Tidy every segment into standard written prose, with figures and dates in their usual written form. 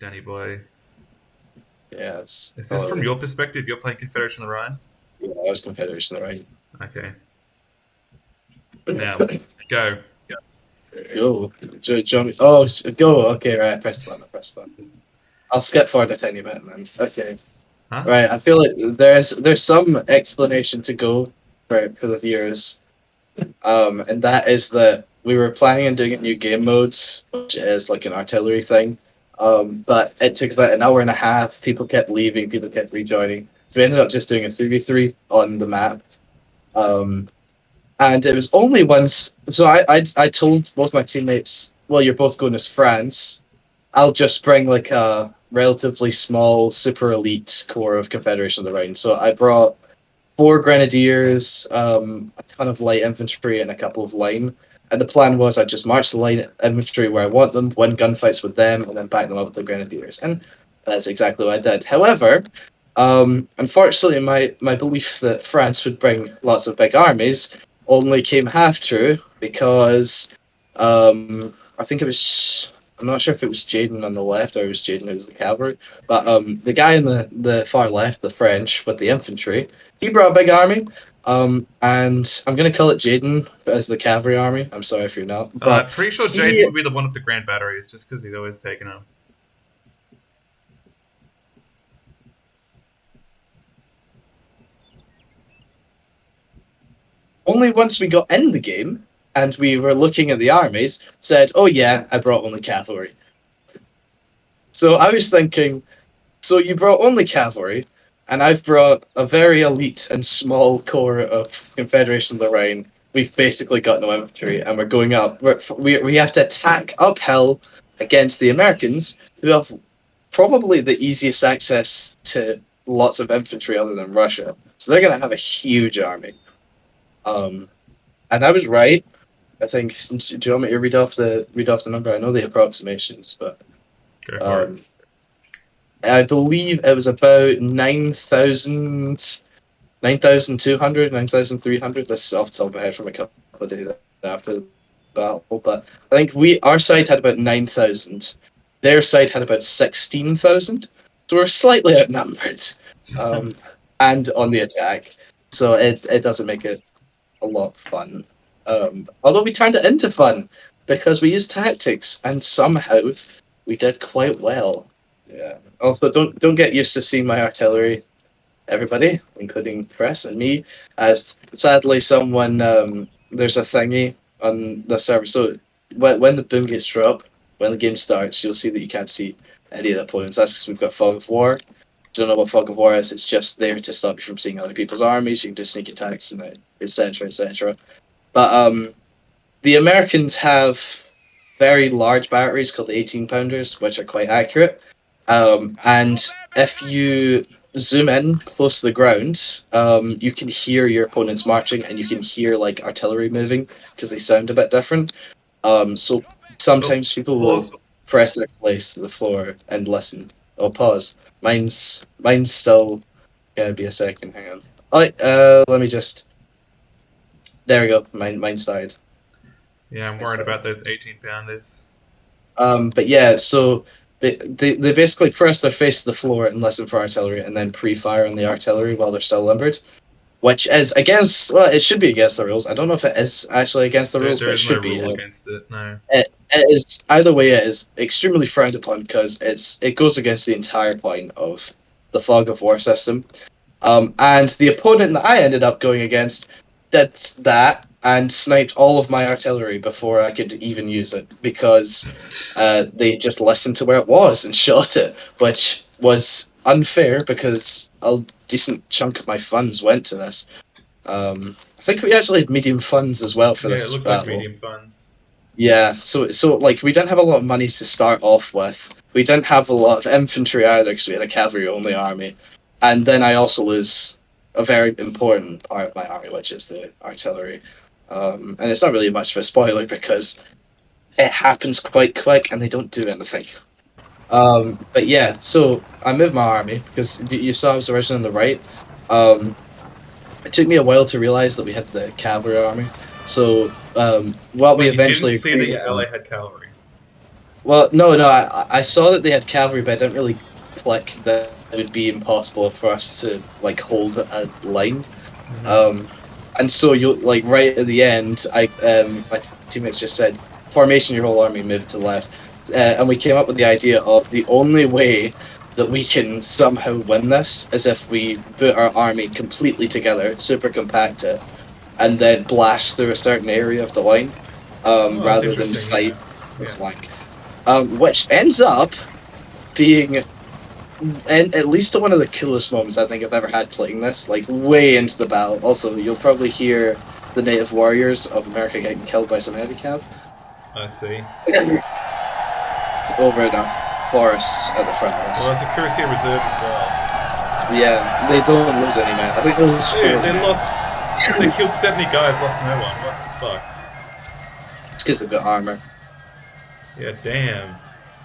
Danny boy. Yes. Is this Oh, from your perspective? You're playing Confederation of the Rhine? yeah, I was Confederation, right? Okay. Now, go. Go. Oh, go. Okay, right. Press the button. Press the button. I'll skip forward a tiny bit then. Okay. Huh? Right. I feel like there's some explanation to go for the viewers. And that is that we were planning on doing a new game mode, which is like an artillery thing. But it took about an hour and a half. People kept leaving. People kept rejoining. So we ended up just doing a 3v3 on the map. Um, and it was only once. So I told both my teammates, well, you're both going as France. I'll just bring like a relatively small, super elite core of Confederation of the Rhine. So I brought four grenadiers, a ton of light infantry, and a couple of line. And the plan was I'd just march the light infantry where I want them, win gunfights with them, and then back them up with the grenadiers. And that's exactly what I did. However, unfortunately, my belief that France would bring lots of big armies only came half true because I think it was. I'm not sure if it was Jaden on the left or it was Jaden who was the cavalry, but the guy in the far left, the French with the infantry, he brought a big army. And I'm gonna call it Jaden as the cavalry army. I'm sorry if you're not, but Pretty sure Jaden he would be the one with the grand batteries, just because he's always taken them. only once we got in the game and we were looking at the armies said, "Oh yeah, I brought only cavalry." So I was thinking, so you brought only cavalry, and I've brought a very elite and small core of Confederation of the Rhine. We've basically got no infantry, and we're going up. We have to attack uphill against the Americans, who have probably the easiest access to lots of infantry other than Russia. So they're going to have a huge army. Um, and I was right. I think. Do you want me to read off the number? I know the approximations, but Go for it. um, I believe it was about 9,000, 9,200, 9,300. This is off the top of my head from a couple of days after the battle. But I think our side had about 9,000. Their side had about 16,000. So we're slightly outnumbered, um, and on the attack. So it doesn't make it a lot of fun. Although we turned it into fun because we used tactics and somehow we did quite well. Yeah. Also, don't get used to seeing my artillery, everybody, including Chris and me, as sadly someone there's a thingy on the server. So when the boom gets dropped, when the game starts, you'll see that you can't see any of the opponents. That's because we've got fog of war. Don't know what fog of war is. It's just there to stop you from seeing other people's armies. You can do sneak attacks and etc. etc. But the Americans have very large batteries called 18 pounders, which are quite accurate. And if you zoom in close to the ground, you can hear your opponents marching and you can hear like artillery moving because they sound a bit different. So Oh, sometimes people will pause. press their place to the floor and listen. Oh, pause. Mine's still gonna be a second. Hang on. Let me just. There we go. Mine started. Yeah, I'm I worried started. about those 18 pounders. But yeah, so they basically press their face to the floor and listen for artillery, and then pre-fire on the artillery while they're still limbered, which is against. Well, it should be against the rules. I don't know if it is actually against the rules, There but it is no should be. rule against it, no. It is either way. It is extremely frowned upon because it goes against the entire point of the fog of war system. And the opponent that I ended up going against did that and sniped all of my artillery before I could even use it because they just listened to where it was and shot it, which was unfair because a decent chunk of my funds went to this. I think we actually had medium funds as well for Yeah, it this looks like battle. medium funds. Yeah, so like we didn't have a lot of money to start off with. We didn't have a lot of infantry either because we had a cavalry only army, and then I also lose a very important part of my army, which is the artillery. And it's not really much of a spoiler because it happens quite quick and they don't do anything. But yeah, so I moved my army because you saw I was originally on the right. Um, it took me a while to realize that we had the cavalry army. So what we Wait, you didn't eventually see that agreed your ally upon. had cavalry? Well, no. I saw that they had cavalry, but I didn't really click that it would be impossible for us to like hold a line. Mm-hmm. Um, and so you like right at the end, my teammates just said formation your whole army, move to the left, and we came up with the idea of the only way that we can somehow win this is if we put our army completely together, super compact it, and then blast through a certain area of the line, Oh, that's rather than interesting. Yeah. fight the Yeah. flank. Which ends up being and at least one of the coolest moments I think I've ever had playing this, like way into the battle. Also, you'll probably hear the native warriors of America getting killed by some heavy cav I see. over in a forest at the front of Well, us. there's a Cuirassier reserve as well. Yeah, they don't lose any men. I think they lose Dude, 4 they men. lost. They killed 70 guys, lost no one. What the fuck? It's because they've got armor. Yeah, damn.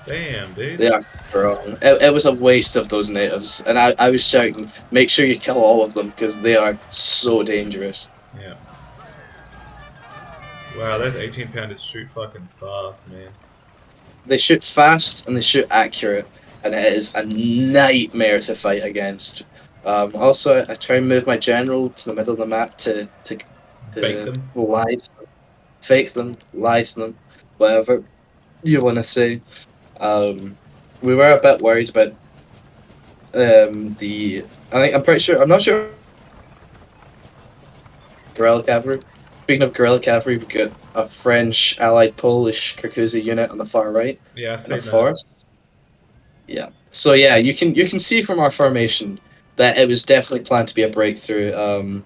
Damn, dude. They are strong. It was a waste of those natives, and I was shouting, make sure you kill all of them because they are so dangerous. Yeah. Wow, those 18 pounders shoot fucking fast, man. They shoot fast and they shoot accurate, and it is a nightmare to fight against. Also, I try and move my general to the middle of the map Bait to them. lie, fake them, lie to them, whatever you want to say. Um, we were a bit worried about the. I'm pretty sure. I'm not sure. Guerrilla cavalry. Speaking of guerrilla cavalry, we've got a French allied Polish Kirkuza unit on the far right Yeah, I in a see that. forest. Yeah. So yeah, you can see from our formation that it was definitely planned to be a breakthrough.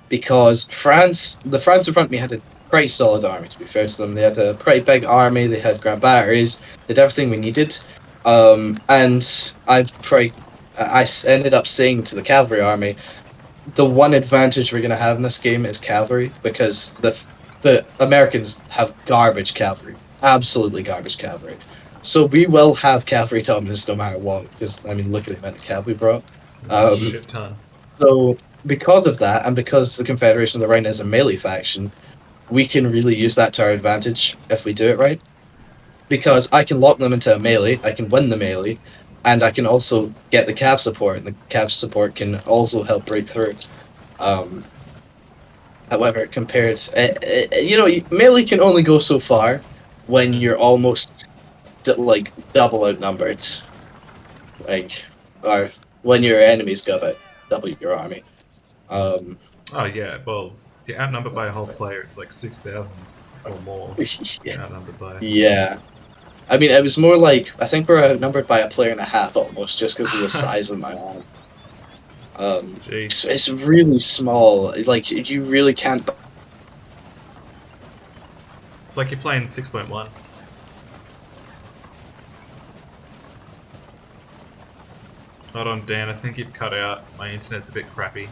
Because the France in front of me had a pretty solid army. To be fair to them, they had a pretty big army. They had grand batteries. They had everything we needed. And ended up saying to the cavalry army, the one advantage we're going to have in this game is cavalry because the Americans have garbage cavalry, absolutely garbage cavalry. So we will have cavalry dominance no matter what. Because I mean, look at the amount of cav we brought. Yeah, a Um, shit ton. so because of that, and because the Confederation of the Rhine is a melee faction, we can really use that to our advantage if we do it right. Because I can lock them into a melee, I can win the melee, and I can also get the cav support, and the cav support can also help break through. Um, However, compared, melee can only go so far when Mm-hmm. you're almost like double outnumbered, like or when your enemies got about double your army. Um, Oh, yeah, well, you're outnumbered by a whole player. It's like 6,000 or more. You're outnumbered by. yeah, I mean, it was more like I think we're outnumbered by a player and a half almost, just because of the size of my arm. Jeez. It's really small. Like you really can't. It's like you're playing 6.1. Hold on, Dan. I think you've cut out. My internet's a bit crappy.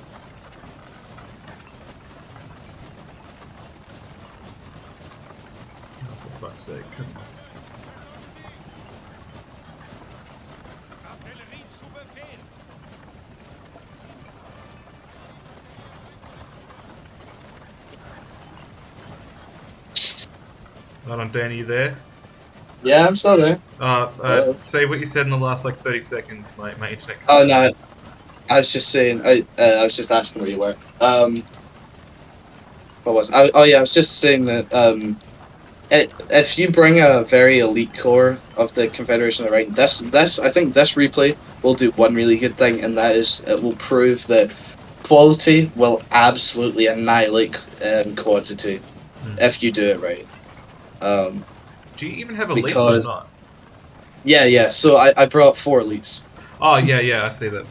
Oh, for fuck's sake. Come on. Hold on, Dan. Are you there? Yeah, I'm still there. Say what you said in the last like 30 seconds. My internet cut Oh out. no, I was just saying. I was just asking where you were. What was? Oh yeah, I was just saying that. If you bring a very elite core of the Confederation of the Rhine, this I think this replay will do one really good thing, and that is it will prove that quality will absolutely annihilate quantity Hmm. if you do it right. Um, Do you even have elites or because not? yeah. So I brought 4 elites. Oh, yeah, yeah. I see them.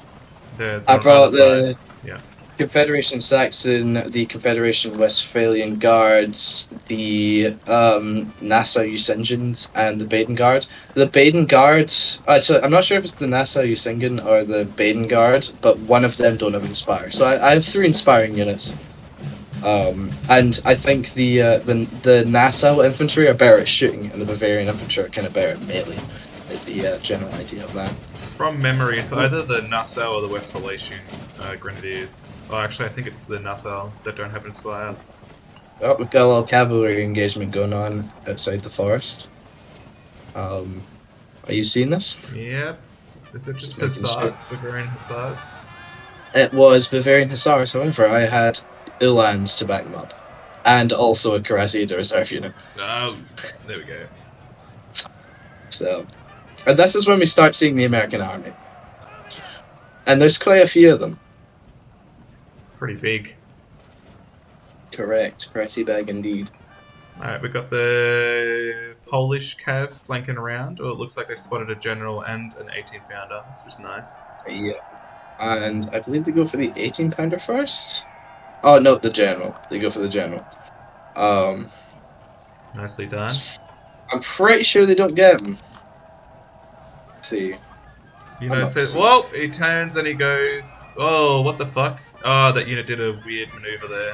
They're I on either brought side. the Yeah. Confederation Saxon, the Confederation Westphalian Guards, the Nassau Usingen, and the Baden Guard. The Baden Guard, actually, I'm not sure if it's the Nassau Usingen or the Baden Guard, but one of them don't have Inspire. So I have 3 inspiring units. And I think the Nassau infantry are better at shooting, and the Bavarian infantry are kind of better at melee. Is the general idea of that. From memory, it's either the Nassau or the Westphalian Grenadiers. Oh, actually, I think it's the Nassau that don't have Inspire. Oh, we've got a little cavalry engagement going on outside the forest. Are you seeing this? Yep. Is it just Just making sure. Hussars? Bavarian Hussars? It was Bavarian Hussars, however, I had Uhlans to back them up. And also a Cuirassier reserve unit. Oh, there we go. So, and this is when we start seeing the American army. And there's quite a few of them. Pretty big. Correct. Pretty big indeed. Alright, we got the Polish cav flanking around. Oh, it looks like they spotted a general and an 18-pounder, which is nice. Yeah. And I believe they go for the 18-pounder first. Oh, no, the general. They go for the general. Nicely done. I'm pretty sure they don't get him. Let's see. You know, so, whoa! He turns and he goes, oh, what the fuck? Oh, that unit did a weird maneuver there.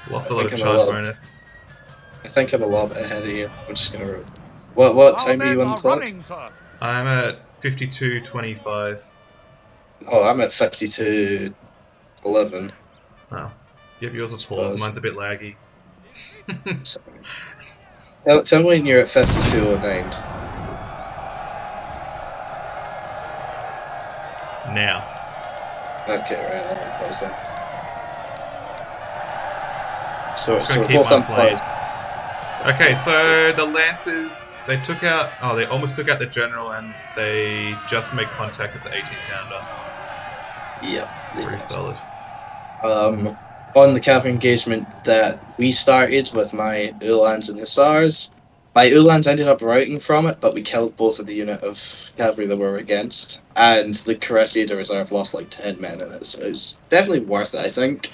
Lost a lot of charge bonus. I think I'm a lot ahead of you. I'm just gonna. What time are you on the clock? I'm at 52:25. Oh, I'm at 52:11. Oh, you have yours with pause. Mine's a bit laggy. Tell me when you're at 52:09. Now. Okay, right. I'll pause that. So keep mine playing. Okay, so the Lancers, they almost took out the General, and they just made contact with the 18-pounder. Yeah, pretty solid. On the cavalry engagement that we started with my Uhlans and Hussars, my Uhlans ended up routing from it, but we killed both of the unit of cavalry that we were against, and the Cuirassier de Reserve lost like 10 men in it, so it was definitely worth it, I think.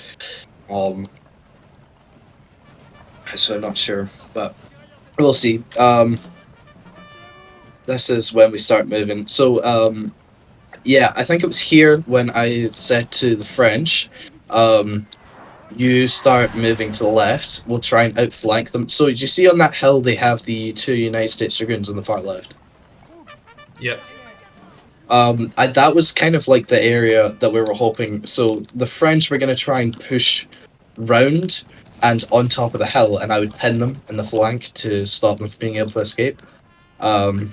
So I'm not sure, but we'll see. This is when we start moving. So, yeah, I think it was here when I said to the French, you start moving to the left. We'll try and outflank them. So, did you see on that hill they have the 2 United States Dragoons on the far left? Yep. That was kind of like the area that we were hoping. So, the French were going to try and push round and on top of the hill, and I would pin them in the flank to stop them from being able to escape. And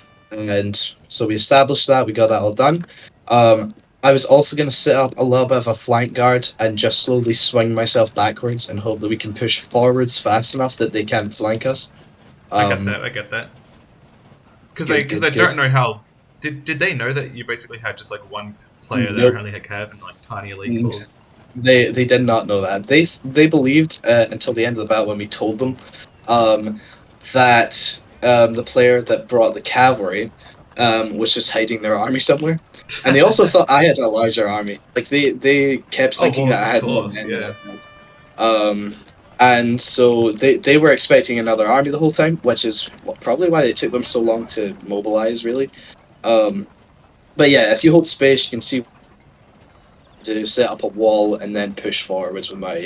so we established that, we got that all done. I was also going to set up a little bit of a flank guard and just slowly swing myself backwards and hope that we can push forwards fast enough that they can't flank us. I get that. Because they don't know how... Did they know that you basically had just like one player that only had cav and like tiny elite calls? They did not know that. They believed until the end of the battle when we told them that the player that brought the cavalry was just hiding their army somewhere, and they also thought I had a larger army. Like they kept thinking that I had more men than I had. And so they were expecting another army the whole time, which is probably why it took them so long to mobilize, really. But yeah, if you hold space, you can see to set up a wall and then push forwards with my my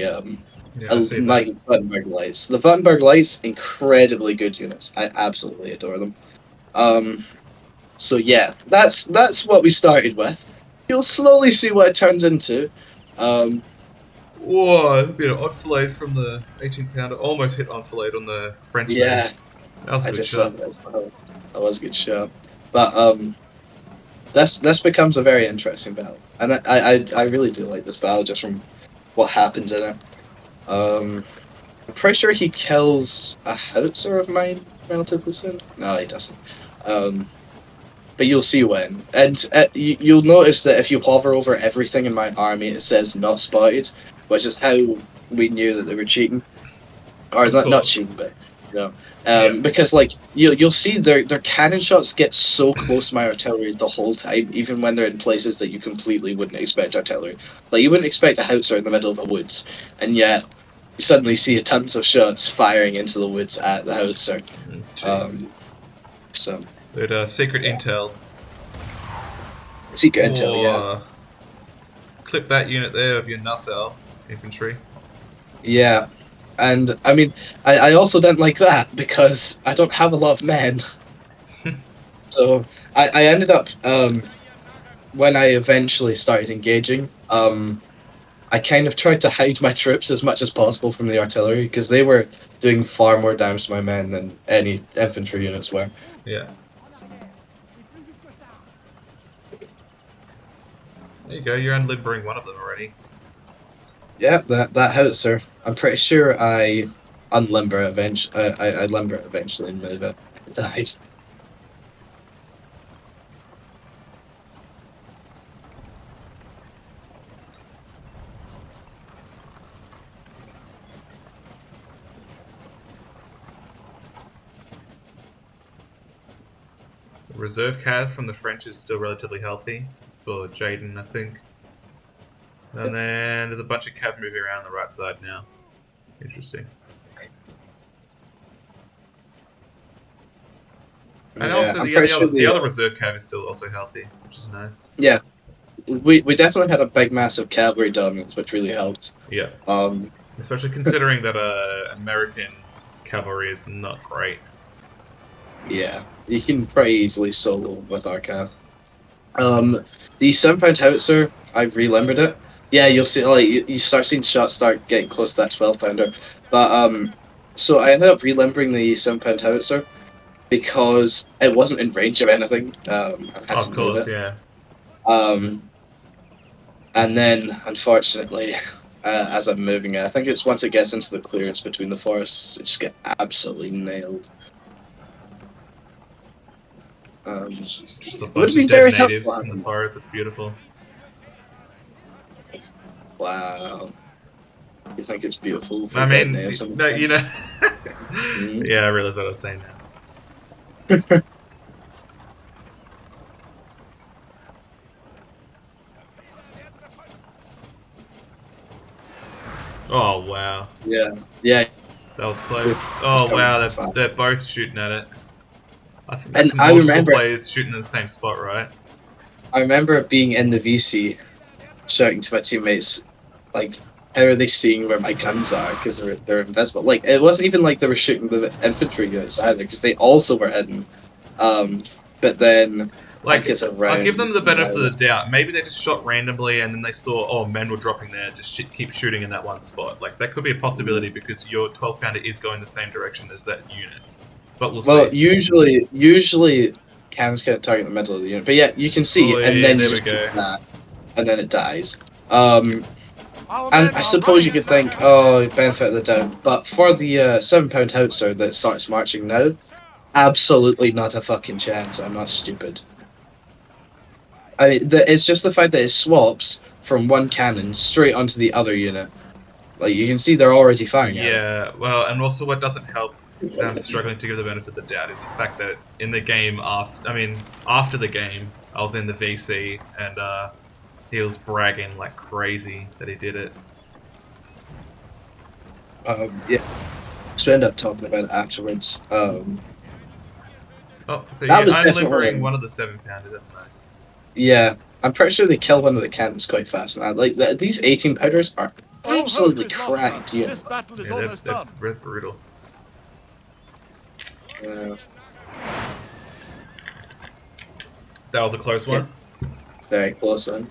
Württemberg Lights. The Württemberg Lights, incredibly good units. I absolutely adore them. So yeah, that's what we started with. You'll slowly see what it turns into. Whoa, enfilade from the 18-pounder. Almost hit enfilade on the French. Yeah, that was a good shot. That was a good shot. But this becomes a very interesting battle, and I really do like this battle just from what happens in it. I'm pretty sure he kills a howitzer of mine relatively soon. No, he doesn't. But you'll see when. And you'll notice that if you hover over everything in my army, it says not spotted, which is how we knew that they were cheating. Or not cheating, but because like you'll see their cannon shots get so close to my artillery the whole time, even when they're in places that you completely wouldn't expect artillery. Like you wouldn't expect a howitzer in the middle of the woods, and yet you suddenly see tons of shots firing into the woods at the howitzer. So secret intel. Secret intel, yeah. Clip that unit there of your Nassau infantry. Yeah. And, I mean, I also don't like that, because I don't have a lot of men. So, I ended up, when I eventually started engaging, I kind of tried to hide my troops as much as possible from the artillery, because they were doing far more damage to my men than any infantry units were. Yeah. There you go. You're unlimbering one of them already. Yeah, that howitzer. I'm pretty sure I unlimber it eventually. I limber it eventually and move it. It dies. The reserve cav from the French is still relatively healthy for Jaden, I think. And then there's a bunch of cav moving around on the right side now. Interesting. And also the other reserve cav is still also healthy, which is nice. Yeah, we definitely had a big massive cavalry dominance, which really helped. Yeah. Especially considering that American cavalry is not great. Yeah, you can pretty easily solo with our cav. The 7-pound howitzer, I relimbered it. Yeah, you'll see like you start seeing shots start getting close to that 12-pounder. But so I ended up relimbering the 7-pound howitzer because it wasn't in range of anything. I had to move it. Yeah. And then unfortunately, as I'm moving it, I think it's once it gets into the clearance between the forests, it just get absolutely nailed. Just a bunch of dead natives in the forest. It's beautiful. Wow. You think it's beautiful? I mean, no, you know. Yeah, I realize what I was saying now. Oh wow. Yeah. Yeah. That was close. Oh wow, they're both shooting at it. I think that's and multiple players shooting in the same spot, right? I remember being in the VC, shouting to my teammates, like, how are they seeing where my guns are? Because they're invisible. Like, it wasn't even like they were shooting the infantry units either, because they also were hidden. But then, like, I'll give them the benefit of the doubt. Maybe they just shot randomly, and then they saw, oh, men were dropping there. Just keep shooting in that one spot. Like, that could be a possibility because your 12-pounder is going the same direction as that unit. But we'll see. Well, usually cams can't target the middle of the unit, but yeah, you can see, and then you just hit that, and then it dies. And I suppose you could think, oh, benefit of the doubt, but for the 7-pound howitzer that starts marching now, absolutely not a fucking chance. I'm not stupid. It's just the fact that it swaps from one cannon straight onto the other unit. Like, you can see they're already firing at it. Yeah, well, and also what doesn't help that I'm struggling to give the benefit of the doubt is the fact that in the game after the game, I was in the VC and he was bragging like crazy that he did it. Yeah. So we end up talking about it afterwards. Oh, so yeah, I'm limbering one of the 7-pounders. That's nice. Yeah, I'm pretty sure they kill one of the cannons quite fast. And like these 18-pounders are absolutely cracked. Yeah, they're brutal. That was a close one. Yeah. Very close one.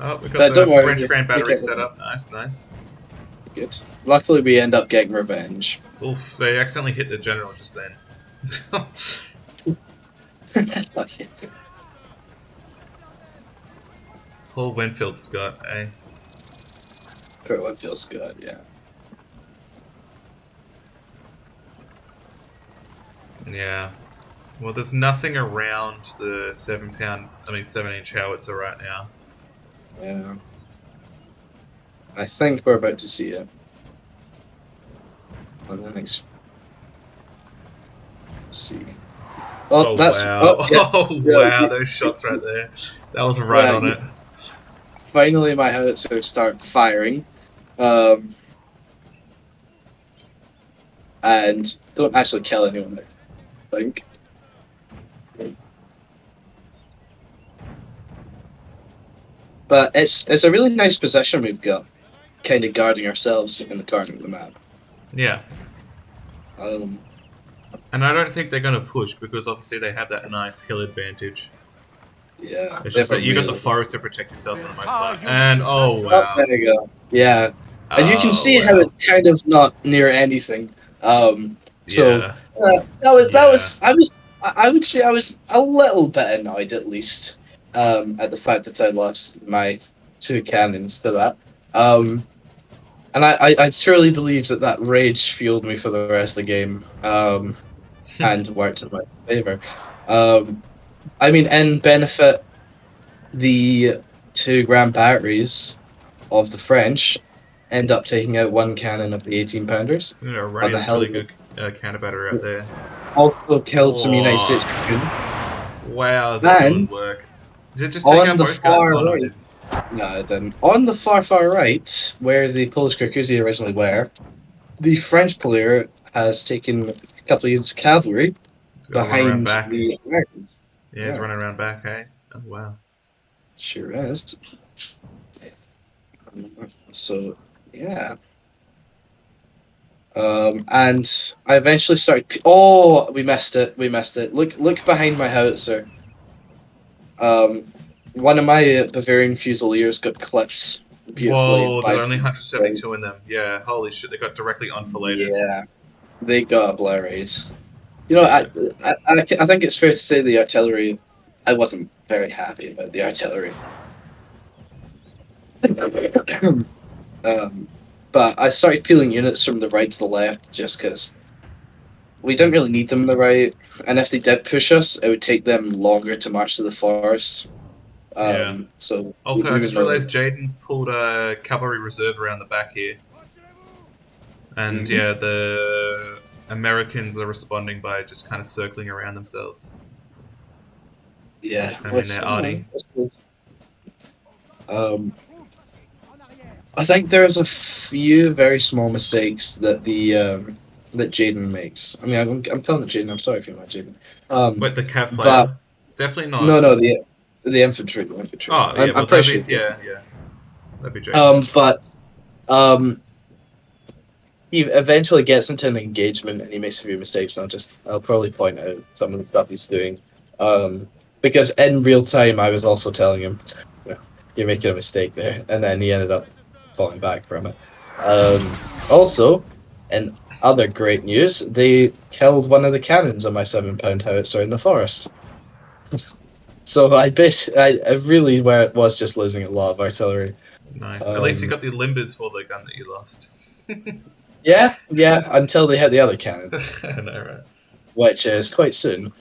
Oh, we got the French Grand Battery set up. Nice, nice. Good. Luckily, we end up getting revenge. Oof, they accidentally hit the general just then. Poor Winfield Scott, eh? Poor Winfield Scott, yeah. Yeah. Well, there's nothing around the 7-inch howitzer right now. Yeah. I think we're about to see it. On the next. Let's see. Oh, that's wow! Wow! Those shots right there. That was right on it. Finally, my howitzer start firing, and don't actually kill anyone. I think. But it's a really nice position we've got, kind of guarding ourselves in the corner of the map. Yeah. And I don't think they're going to push because obviously they have that nice hill advantage. Yeah. It's just that you got the forest to protect yourself for the most part. And oh wow. There you go. Yeah. And you can see how it's kind of not near anything. So Yeah. that Yeah. was I would say I was a little bit annoyed at least at the fact that I lost my two cannons to that. And I truly believe that that rage fueled me for the rest of the game, and worked in my favor. Um, I mean, in benefit, the two grand batteries of the French end up taking out one cannon of the 18 pounders You know, on the Radiant's really hill. good counter batter out there. Also killed some United Whoa. States dragoons. Wow, is that And doing work? Did it just take on out the both guns? far Oh no, it right, didn't. no, then on the far right, where the Polish Krakuzi originally were, the French player has taken a couple of units of cavalry Gotta run around behind back. the Americans. Yeah, he's Yeah, running around back, hey? Oh wow. sure is. So yeah. And I eventually started. Oh, we missed it. We missed it. Look behind my howitzer. Um, one of my Bavarian Fusiliers got clipped beautifully Whoa, by. there's only 172 in them. Yeah, holy shit, they got directly enfiladed. Yeah, they got obliterated. You know, Yeah. I think it's fair to say the artillery. I wasn't very happy about the artillery. um, but I started peeling units from the right to the left just because we didn't really need them on the right, and if they did push us, it would take them longer to march to the forest. Yeah. So Also, I we would just know realized that. Jaden's pulled a cavalry reserve around the back here. And Hmm. yeah, the Americans are responding by just kind of circling around themselves. Yeah, I mean, they're arty. um, I think there's a few very small mistakes that the that Jaden makes. I mean, I'm calling it Jaden. I'm sorry if you're not Jaden. Wait, the Cav But player? It's definitely no, not. no, the infantry, the infantry. Oh, yeah, I'm well, pretty that'd sure. be. Yeah, yeah. That'd be Jaden. But um, he eventually gets into an engagement and he makes a few mistakes. And I'll probably point out some of the stuff he's doing. Because in real time, I was also telling him, "You know, you're making a mistake there," and then he ended up falling back from it. Also, in other great news, they killed one of the cannons on my 7 pound howitzer in the forest. So I really where it was just losing a lot of artillery. Nice. At least you Um, got the limbers for the gun that you lost. yeah, until they hit the other cannon, I know, right? which is quite soon.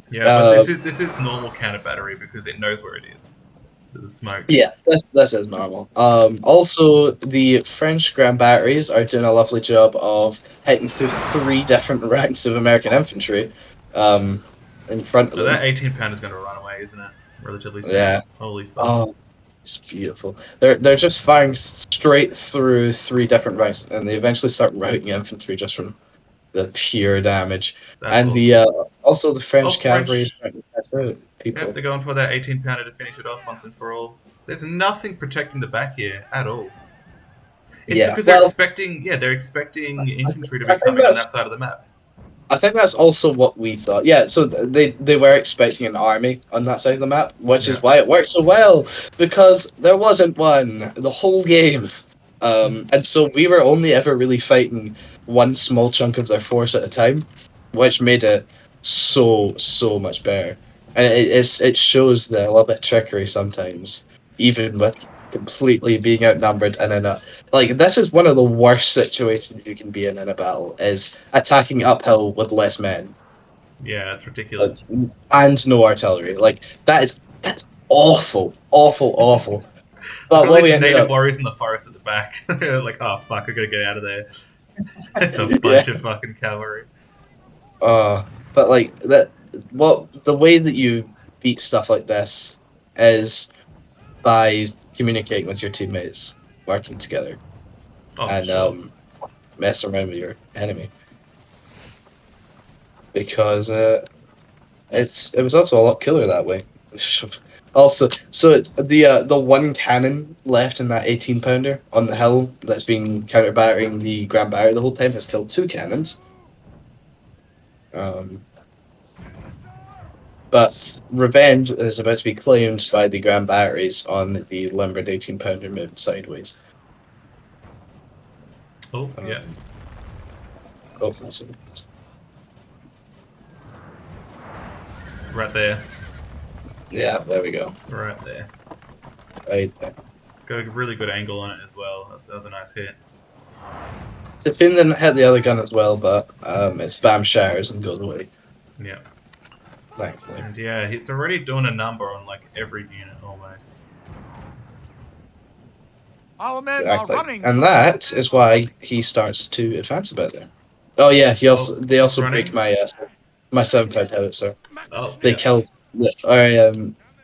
Yeah, but Uh, this is normal counter battery because it knows where it is. The smoke. yeah, that's as normal. Also, the French Grand Batteries are doing a lovely job of hitting through three different ranks of American infantry, um, in front of Oh, that them. 18 pound is going to run away, isn't it? Relatively soon. Yeah. Holy fuck. Oh, it's beautiful. They're just firing straight through three different ranks, and they eventually start routing infantry just from the pure damage. That's And the awesome. also the French Oh, cavalry is French. starting to catch out Yep, people. they're going for that 18 pounder to finish it off once and for all. There's nothing protecting the back here at all. It's Yeah. because they're Well, expecting, yeah, they're expecting infantry to be I think coming on that that's side of the map. I think that's also what we thought. Yeah, so they were expecting an army on that side of the map, which Yeah. is why it worked so well because there wasn't one the whole game. And so we were only ever really fighting one small chunk of their force at a time, which made it so much better. And it shows the a little bit of trickery sometimes, even with completely being outnumbered and in a like this is one of the worst situations you can be in a battle is attacking uphill with less men Yeah, it's like, ridiculous. and no artillery. Like that's awful, awful, awful. They've But got all what we these ended native up, warriors in the forest at the back. They're like, oh fuck, I gotta get out of there. It's a yeah. bunch of fucking cavalry. But like that, what the way that you beat stuff like this is by communicating with your teammates, working together, Oh, for and sure. messing around with your enemy because it was also a lot killer that way. Also, so the one cannon left in that 18 pounder on the hill that's been counter battering the Grand Barrier the whole time has killed two cannons. Um, but revenge is about to be claimed by the Grand Batteries on the limbered 18 pounder moved sideways. Oh, yeah. Um, offensive. Right there. Yeah, there we go. Right there. Right there. Got a really good angle on it as well. That was a nice hit. The fin didn't hit the other gun as well, but it spam shatters and goes away. Yeah. Thankfully. And yeah, he's already doing a number on like every unit almost. Our men Exactly. are running. And that is why he starts to advance a bit there. Oh yeah, they also running? break my 7-pound howitzer. Oh, They yeah. killed.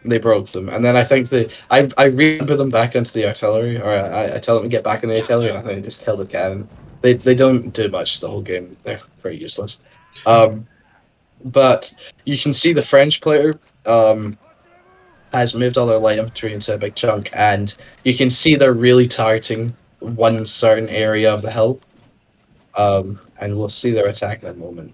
They broke them, and then I think I re-put them back into the artillery, or I tell them to get back in the artillery, and I think they just kill the cannon. They don't do much the whole game. They're pretty useless. But you can see the French player has moved all their light infantry into a big chunk, and you can see they're really targeting one certain area of the hill. And we'll see their attack in a moment.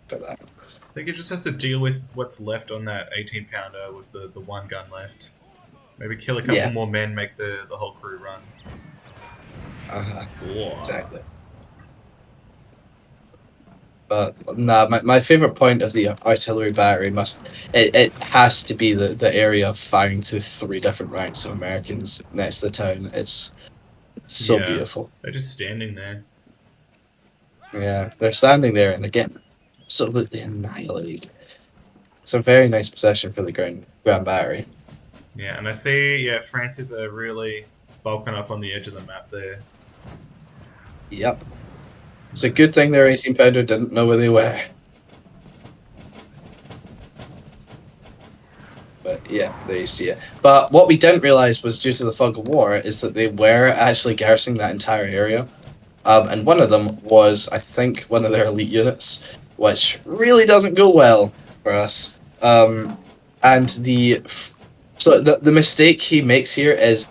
For that. I think it just has to deal with what's left on that 18-pounder with the one gun left. Maybe kill a couple more men, make the whole crew run. Exactly. But nah, my favorite point of the artillery battery it has to be the area of firing to 3 different ranks of Americans next to the town. It's so beautiful. They're just standing there. Yeah, they're standing there and they're getting absolutely annihilated. It's a very nice position for the ground battery. Yeah, and I see, France's are really bulking up on the edge of the map there. Yep. It's a good thing their 18-pounder didn't know where they were. But yeah, there you see it. But what we didn't realize was due to the fog of war is that they were actually garrisoning that entire area. And one of them was, I think, one of their elite units, which really doesn't go well for us. And the mistake he makes here is,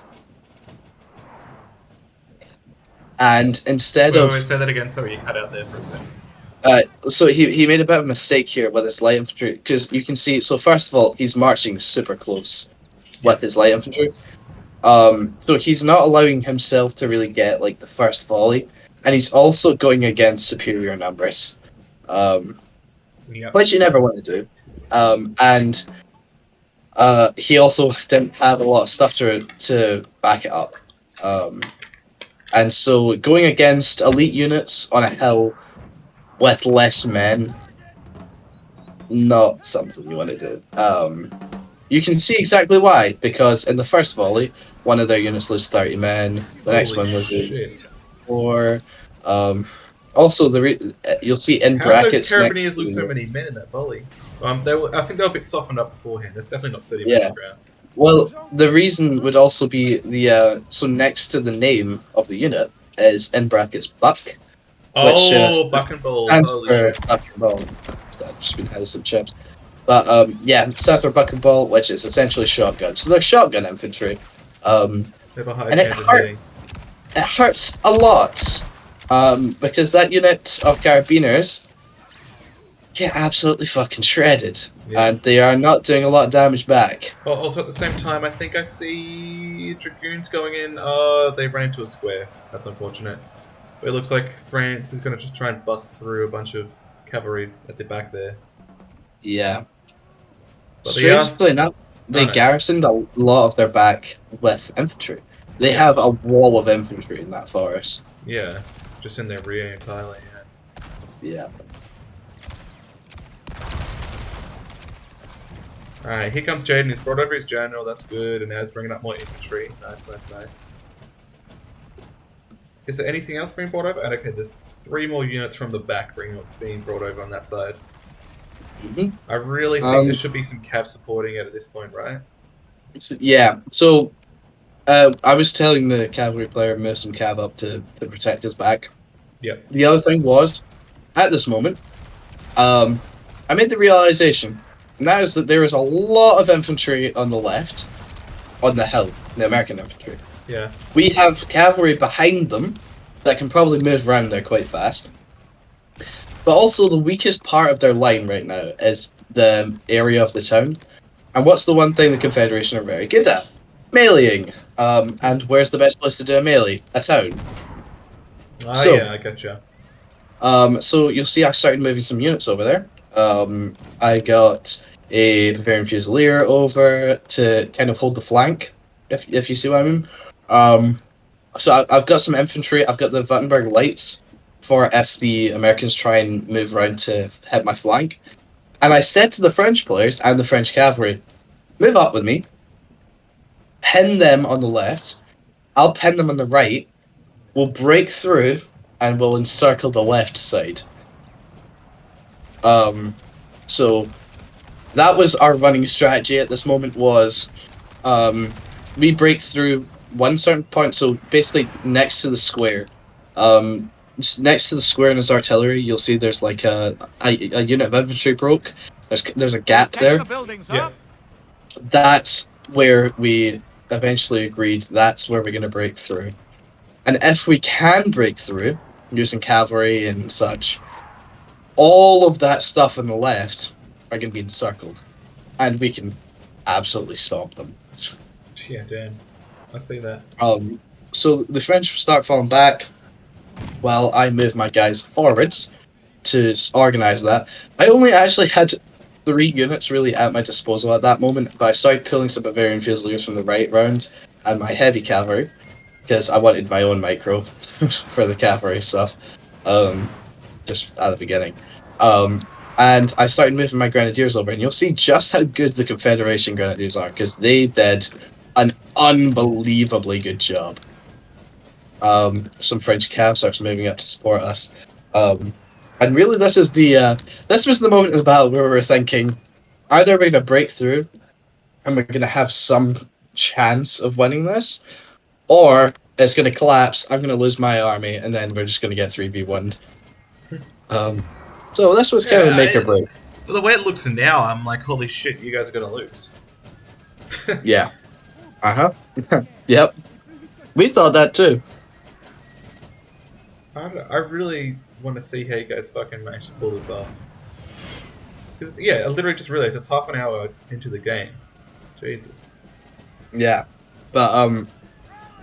and instead wait, of say that again. Sorry, you cut out there for a second. So he made a bit of a mistake here with his light infantry, because you can see. So first of all, he's marching super close with his light infantry. So he's not allowing himself to really get like the first volley, and he's also going against superior numbers, which you never want to do. And he also didn't have a lot of stuff to back it up. And so going against elite units on a hill with less men, not something you want to do. You can see exactly why, because in the first volley, one of their units loses 30 men, the next one loses 4. Also, you'll see in brackets. How did those Carabiniers lose so many men in that volley? I think they were a bit softened up beforehand. There's definitely not 30 men on the ground. Well, the reason would also be so next to the name of the unit is in brackets Buck. Which, Buck and Ball. Holy shit. Buck and Ball. I've just been having some chips. But stands for Buck and Ball, which is essentially shotgun. So they're shotgun infantry. And it hurts a lot. Because that unit of carabiners get absolutely fucking shredded. Yeah. And they are not doing a lot of damage back. Well, also at the same time, I think I see Dragoons going in. They ran into a square. That's unfortunate. But it looks like France is going to just try and bust through a bunch of cavalry at the back there. Yeah. But strangely enough, they garrisoned a lot of their back with infantry. They have a wall of infantry in that forest. Yeah, just in their rear entirely, Yeah. Alright, here comes Jaden. He's brought over his general, that's good, and now he's bringing up more infantry. Nice. Is there anything else being brought over? And okay, there's 3 more units from the back being brought over on that side. Mm-hmm. I really think there should be some cav supporting it at this point, right? Yeah, so I was telling the cavalry player move some cav up to protect his back. Yep. The other thing was, at this moment, I made the realization, and that is that there is a lot of infantry on the left, on the hill, the American infantry. Yeah. We have cavalry behind them that can probably move around there quite fast. But also the weakest part of their line right now is the area of the town. And what's the one thing the Confederation are very good at? Meleeing. And where's the best place to do a melee? A town. Ah, So, yeah, I gotcha. so you'll see I started moving some units over there. I got a Bavarian Fusilier over to kind of hold the flank, if you see what I mean. So I've got some infantry. I've got the Württemberg Lights for if the Americans try and move around to hit my flank. And I said to the French players and the French cavalry, move up with me, pin them on the left. I'll pin them on the right. We'll break through and we'll encircle the left side. Um, so that was our running strategy at this moment was we break through one certain point, so basically next to the square. Just next to the square in his artillery, you'll see there's like a unit of infantry broke. There's a gap there. Yeah. That's where we eventually agreed that's where we're going to break through. And if we can break through using cavalry and such, all of that stuff on the left are going to be encircled, and we can absolutely stop them. Yeah, damn. I see that. So the French start falling back while I move my guys forwards to organize that. I only actually had 3 units really at my disposal at that moment, but I started pulling some Bavarian Fusiliers from the right round and my heavy cavalry because I wanted my own micro for the cavalry stuff. Just at the beginning. And I started moving my grenadiers over, and you'll see just how good the Confederation grenadiers are because they did an unbelievably good job. Some French cav starts moving up to support us, and really, this was the moment of the battle where we were thinking, either we're going to break through and we're going to have some chance of winning this, or it's going to collapse. I'm going to lose my army, and then we're just going to get 3v1. So this was kind of the Yeah, make or break. for the way it looks now, I'm like, holy shit, you guys are gonna lose. Yeah. Uh-huh. Yep. We thought that too. I really want to see how you guys fucking manage to pull this off. Because, yeah, I literally just realized it's half an hour into the game. Jesus. Yeah. But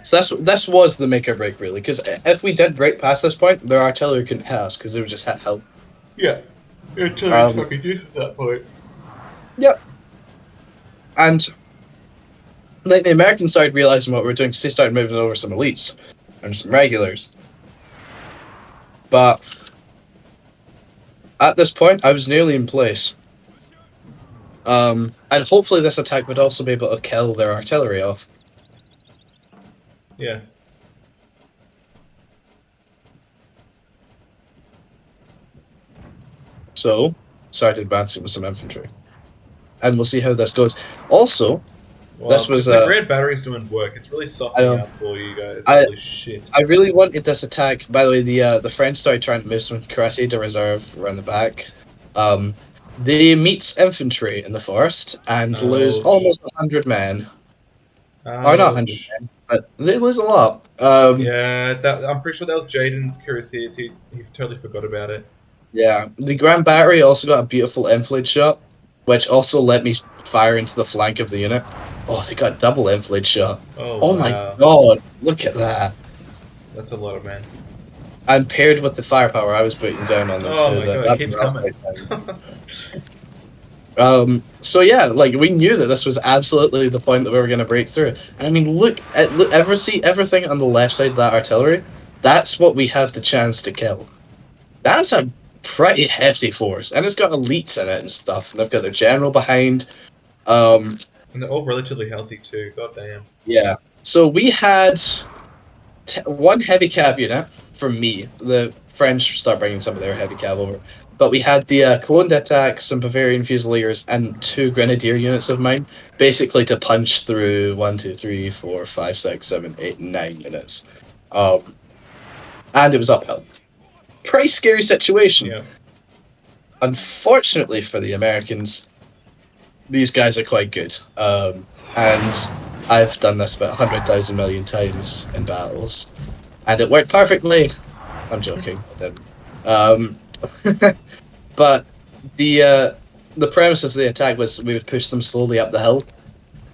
so this was the make or break really, because if we did break past this point, their artillery couldn't hit us because they would just hit hell. Yeah. Artillery's fucking useless at that point. Yep. And like the Americans started realizing what we were doing, because they started moving over some elites and some regulars. But at this point, I was nearly in place. And hopefully this attack would also be able to kill their artillery off. Yeah. So, started advancing with some infantry. And we'll see how this goes. Also, Well, this was because the Grand Battery's doing work. It's really softening up for you guys. I Holy shit. I really wanted this attack. By the way, the French started trying to move some Cuirassiers to reserve around the back. They meet infantry in the forest and lose Ouch. almost 100 men. Or not 100 Ouch. men, but they lose a lot. Yeah, I'm pretty sure that was Jaden's Cuirassiers. He totally forgot about it. Yeah, the Grand Battery also got a beautiful enfilade shot, which also let me fire into the flank of the unit. Oh, they got double enfilade shot. Oh, Oh my wow. god, look at that. That's a lot of men. And paired with the firepower I was putting down on them, Oh so my that, god, it that keeps morale's coming. quite down. So yeah, like we knew that this was absolutely the point that we were going to break through. And I mean, look, see everything on the left side of that artillery? That's what we have the chance to kill. That's a pretty hefty force, and it's got elites in it and stuff. And they've got their general behind. And they're all relatively healthy too. God damn. Yeah. So we had one heavy cav unit from me. The French start bringing some of their heavy cav over. But we had the Cologne attack, some Bavarian Fusiliers, and 2 Grenadier units of mine, basically to punch through 1, 2, 3, 4, 5, 6, 7, 8, 9 units. And it was uphill. Pretty scary situation. Yeah. Unfortunately for the Americans, these guys are quite good. And I've done this about 100,000 million times in battles. And it worked perfectly. I'm joking. But the premises of the attack was we would push them slowly up the hill.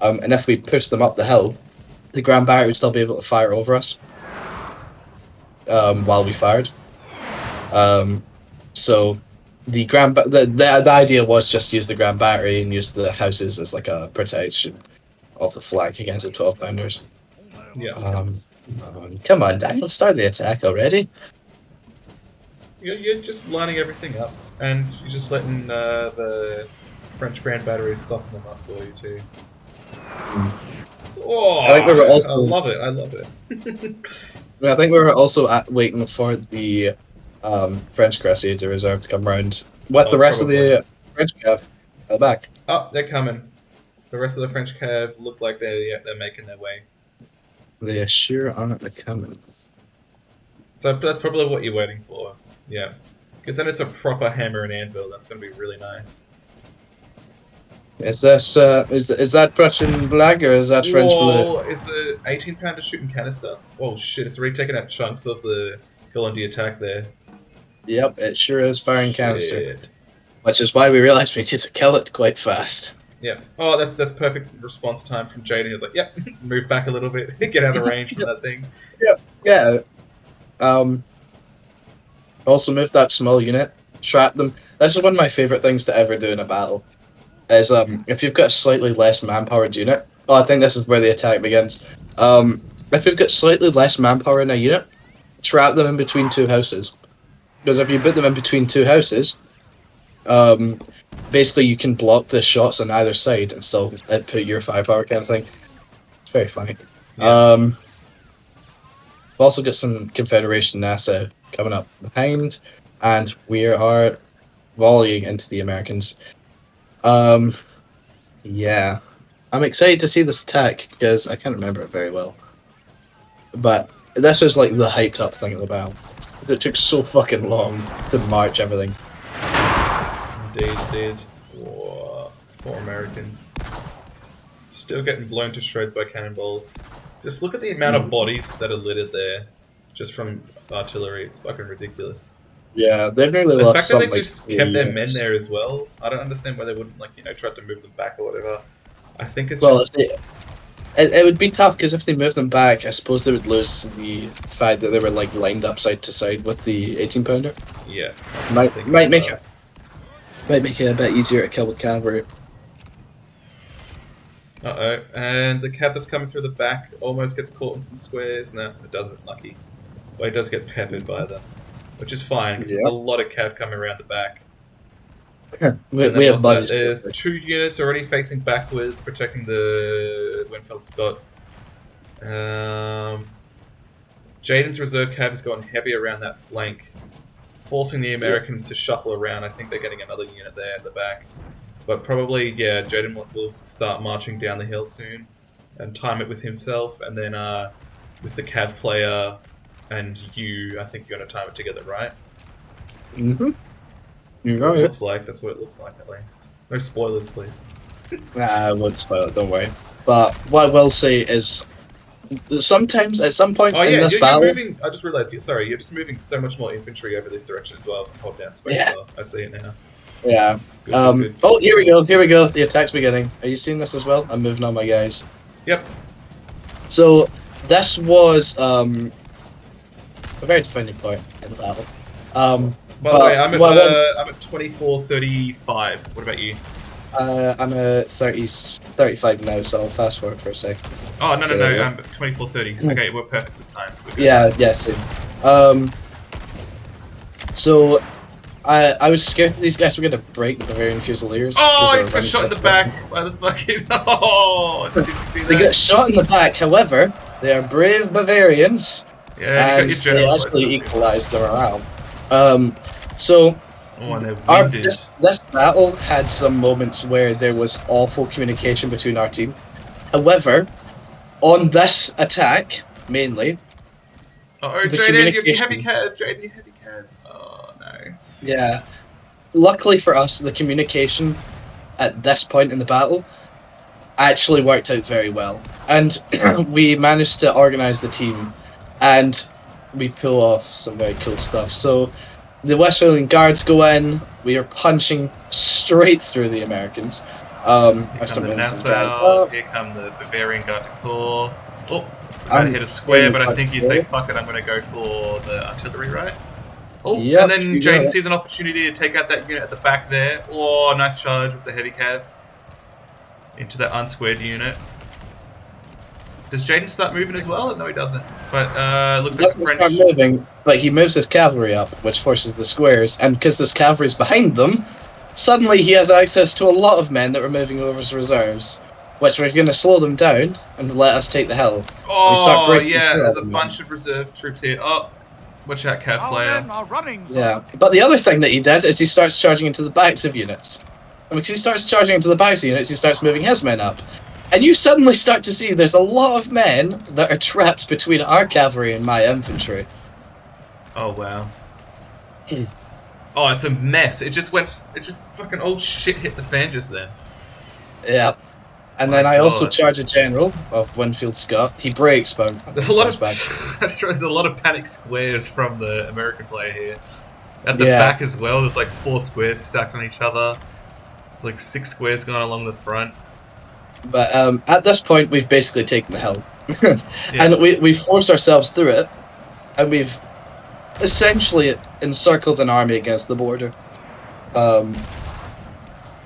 And if we pushed them up the hill, the Grand Barrier would still be able to fire over us. while we fired. So the idea was just use the Grand Battery and use the houses as like a protection of the flank against the 12-pounders. Yeah. Come on, Daniel, start the attack already. You're just lining everything up, and you're just letting the French Grand Batteries soften them up for you too. Oh, I think we were also. I love it. I love it. I think we were also waiting for the French Crusader Reserve to come around with the rest probably. of the French cav at the back. Oh, they're coming. The rest of the French cav look like they're making their way. They sure aren't coming. So that's probably what you're waiting for. Yeah. Because then it's a proper hammer and anvil. That's going to be really nice. Is this is that Prussian black or is that French blue? It's a 18-pounder shooting canister. Oh shit! It's already taken out chunks of the Hill-on-D attack there. Yep, it sure is firing canister. Which is why we realized we need to kill it quite fast. Yeah. Oh, that's perfect response time from Jaden. He was like, "Yep, move back a little bit, get out of range from that thing." Yep. Yeah. Also move that small unit, trap them. This is one of my favorite things to ever do in a battle. Is if you've got a slightly less manpowered unit. Well, I think this is where the attack begins. If you've got slightly less manpower in a unit, trap them in between two houses. Because if you put them in between two houses, basically you can block the shots on either side and still put your firepower kind of thing. It's very funny. Yeah. We've also got some Confederation NASA coming up behind, and we are volleying into the Americans. Yeah. I'm excited to see this attack because I can't remember it very well. But this is like the hyped up thing of the battle. It took so fucking long to march everything. Indeed. Whoa. Poor Americans. Still getting blown to shreds by cannonballs. Just look at the amount of bodies that are littered there, just from artillery. It's fucking ridiculous. Yeah, they've nearly The lost fact that some, they like, just kept their men units. there as well, I don't understand why they wouldn't, like, try to move them back or whatever. I think it's Well, just... it would be tough because if they moved them back, I suppose they would lose the fact that they were like lined up side to side with the 18-pounder. Yeah. Might make it a bit easier to kill with cavalry. Uh-oh. And the cav that's coming through the back almost gets caught in some squares. No, it doesn't. Lucky. Well, it does get peppered by them. Which is fine, because there's a lot of cav coming around the back. We have buddies. There's 2 units already facing backwards, protecting the Winfield Scott. Jaden's reserve cav is going heavy around that flank, forcing the Americans to shuffle around. I think they're getting another unit there at the back. But probably, yeah, Jaden will start marching down the hill soon and time it with himself, and then with the cav player and you, I think you're going to time it together, right? Mm-hmm. That's what it looks like. That's what it looks like, at least. No spoilers, please. I won't spoil it, don't worry. But what I will say is, sometimes, at some point in this battle... You're moving... I just realized, you're just moving so much more infantry over this direction as well. Hold down space bar. I see it now. Yeah. Good. Oh, here we go. The attack's beginning. Are you seeing this as well? I'm moving on my guys. Yep. So, this was a very defining point in the battle. By the way, I'm at 24:35. What about you? I'm at 35 now, so I'll fast forward for a sec. Oh, no, I'm at 24:30. Okay, we're perfect with time. Yeah, same. So, I was scared that these guys were going to break the Bavarian Fusiliers. Oh, he got shot in the back by the fucking... Oh, did you see that? They got shot in the back, however, they are brave Bavarians, yeah, and they actually equalized the morale. So, this battle had some moments where there was awful communication between our team. However, on this attack, mainly... Jaden, you heavy cav. Oh, no. Yeah. Luckily for us, the communication at this point in the battle actually worked out very well. And we managed to organize the team, and we pull off some very cool stuff. So, the Westphalian Guards go in, we are punching straight through the Americans. Here come the Nassau, here come the Bavarian Guard to claw. Oh, about to hit a square, but I think you say, fuck it, I'm going to go for the artillery, right? Oh, Yep, and then you got Jaden it. sees an opportunity to take out that unit at the back there. Oh, nice charge with the heavy cav into that unsquared unit. Does Jaden start moving as well? No, he doesn't. But looks He like the doesn't French. start moving, but he moves his cavalry up, which forces the squares. And because this cavalry's behind them, suddenly he has access to a lot of men that were moving over as reserves, which are going to slow them down and let us take the hill. And we start Oh, breaking yeah, through all there's a the bunch men. of reserve troops here. Oh, watch out, cav Our player. men are running, sir. Yeah, but the other thing that he did is he starts charging into the backs of units. And because he starts charging into the backs of units, he starts moving his men up. And you suddenly start to see there's a lot of men that are trapped between our cavalry and my infantry. Oh, wow. Oh, it's a mess. It just fucking old shit hit the fan just then. Yeah. And My then I also God. charge a general of Winfield Scott. He breaks, but There's a lot of back. I just realized there's a lot of panic squares from the American player here. At the Yeah. back as well, there's like 4 squares stacked on each other. It's like 6 squares going along the front. But at this point, we've basically taken the hill. Yeah. And we've forced ourselves through it. And we've essentially encircled an army against the border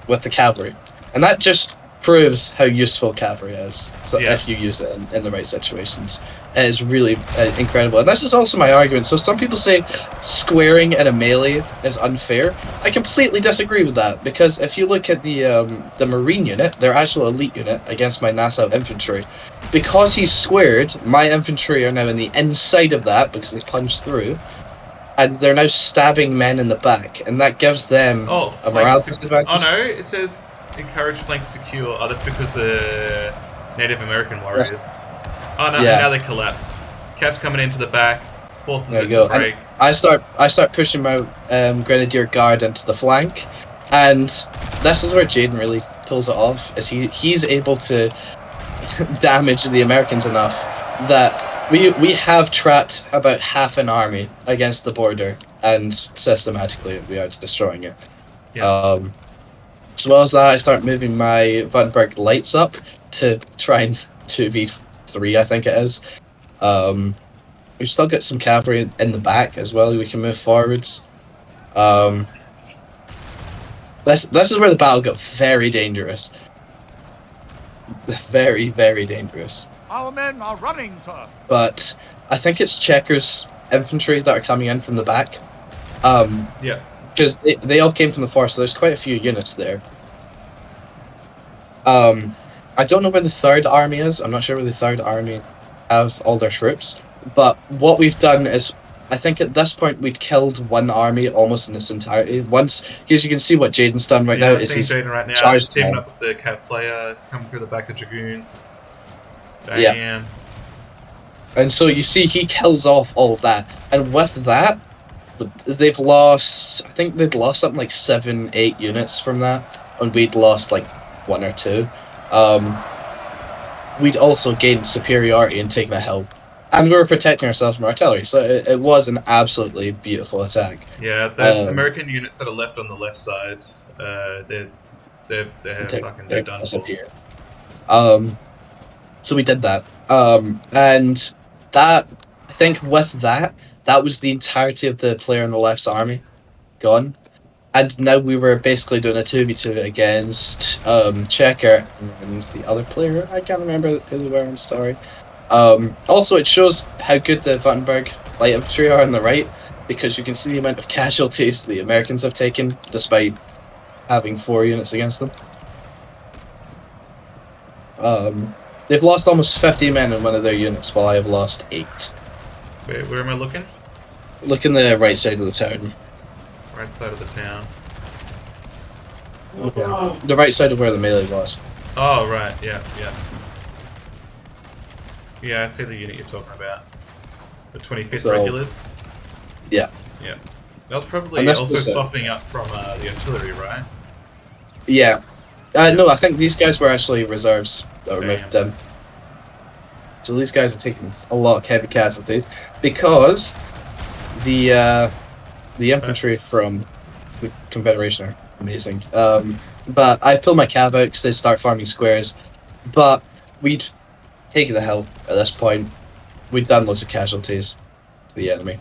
with the cavalry. And that just proves how useful cavalry is. So Yeah. if you use it in the right situations, it is really incredible. And this is also my argument. So some people say squaring in a melee is unfair. I completely disagree with that, because if you look at the Marine unit, their actual elite unit against my Nassau infantry, because he's squared, my infantry are now in the inside of that because they punched through, and they're now stabbing men in the back, and that gives them a morale disadvantage. Oh no, it says encourage flank secure. Oh, that's because the Native American warriors. Oh no, Yeah. and now they collapse. Cav's coming into the back, forces There it you go. to break. I start pushing my Grenadier Guard into the flank, and this is where Jaden really pulls it off. Is he's able to damage the Americans enough that we have trapped about half an army against the border, and systematically we are destroying it. Yeah. As well as that, I start moving my Vandenberg lights up to try and 2v3, I think it is. We've still got some cavalry in the back as well. We can move forwards. This is where the battle got very dangerous. Very, very dangerous. Our men are running, sir. But I think it's Checkers infantry that are coming in from the back. Yeah. Because they all came from the forest, so there's quite a few units there. I don't know where the Third Army is. I'm not sure where the Third Army have all their troops. But what we've done is, I think at this point we'd killed one army almost in its entirety. Once, because you can see what Jaden's done right now I'm is seeing he's Jaden right now. charged He's teaming them. up with the Cav player. He's coming through the back of Dragoons. Damn. Yeah. And so you see he kills off all of that. And with that, they've lost, I think they'd lost something like 7-8 units from that. And we'd lost like 1 or 2. We'd also gained superiority in taking a hill. And we were protecting ourselves from artillery, so it was an absolutely beautiful attack. Yeah, those American units that are left on the left side, they're done for. So we did that. And that, I think with that was the entirety of the player on the left's army gone. And now we were basically doing a 2v2 against Checker and the other player. I can't remember who they were, I'm sorry. Also, it shows how good the Vandenberg light infantry are on the right, because you can see the amount of casualties the Americans have taken, despite having 4 units against them. They've lost almost 50 men in one of their units, while I have lost 8. Wait, where am I looking? Look in the right side of the town. Right side of the town. Yeah. The right side of where the melee was. Oh, right, yeah. Yeah, I see the unit you're talking about. The 25th regulars? Yeah. Yeah. That was probably also softening up from the artillery, right? Yeah. No, I think these guys were actually reserves that were moved in. So these guys are taking a lot of heavy casualties, because the infantry from the Confederation are amazing. But I pull my cav out because they start farming squares. But we'd taken the hill at this point. we'd done loads of casualties to the enemy.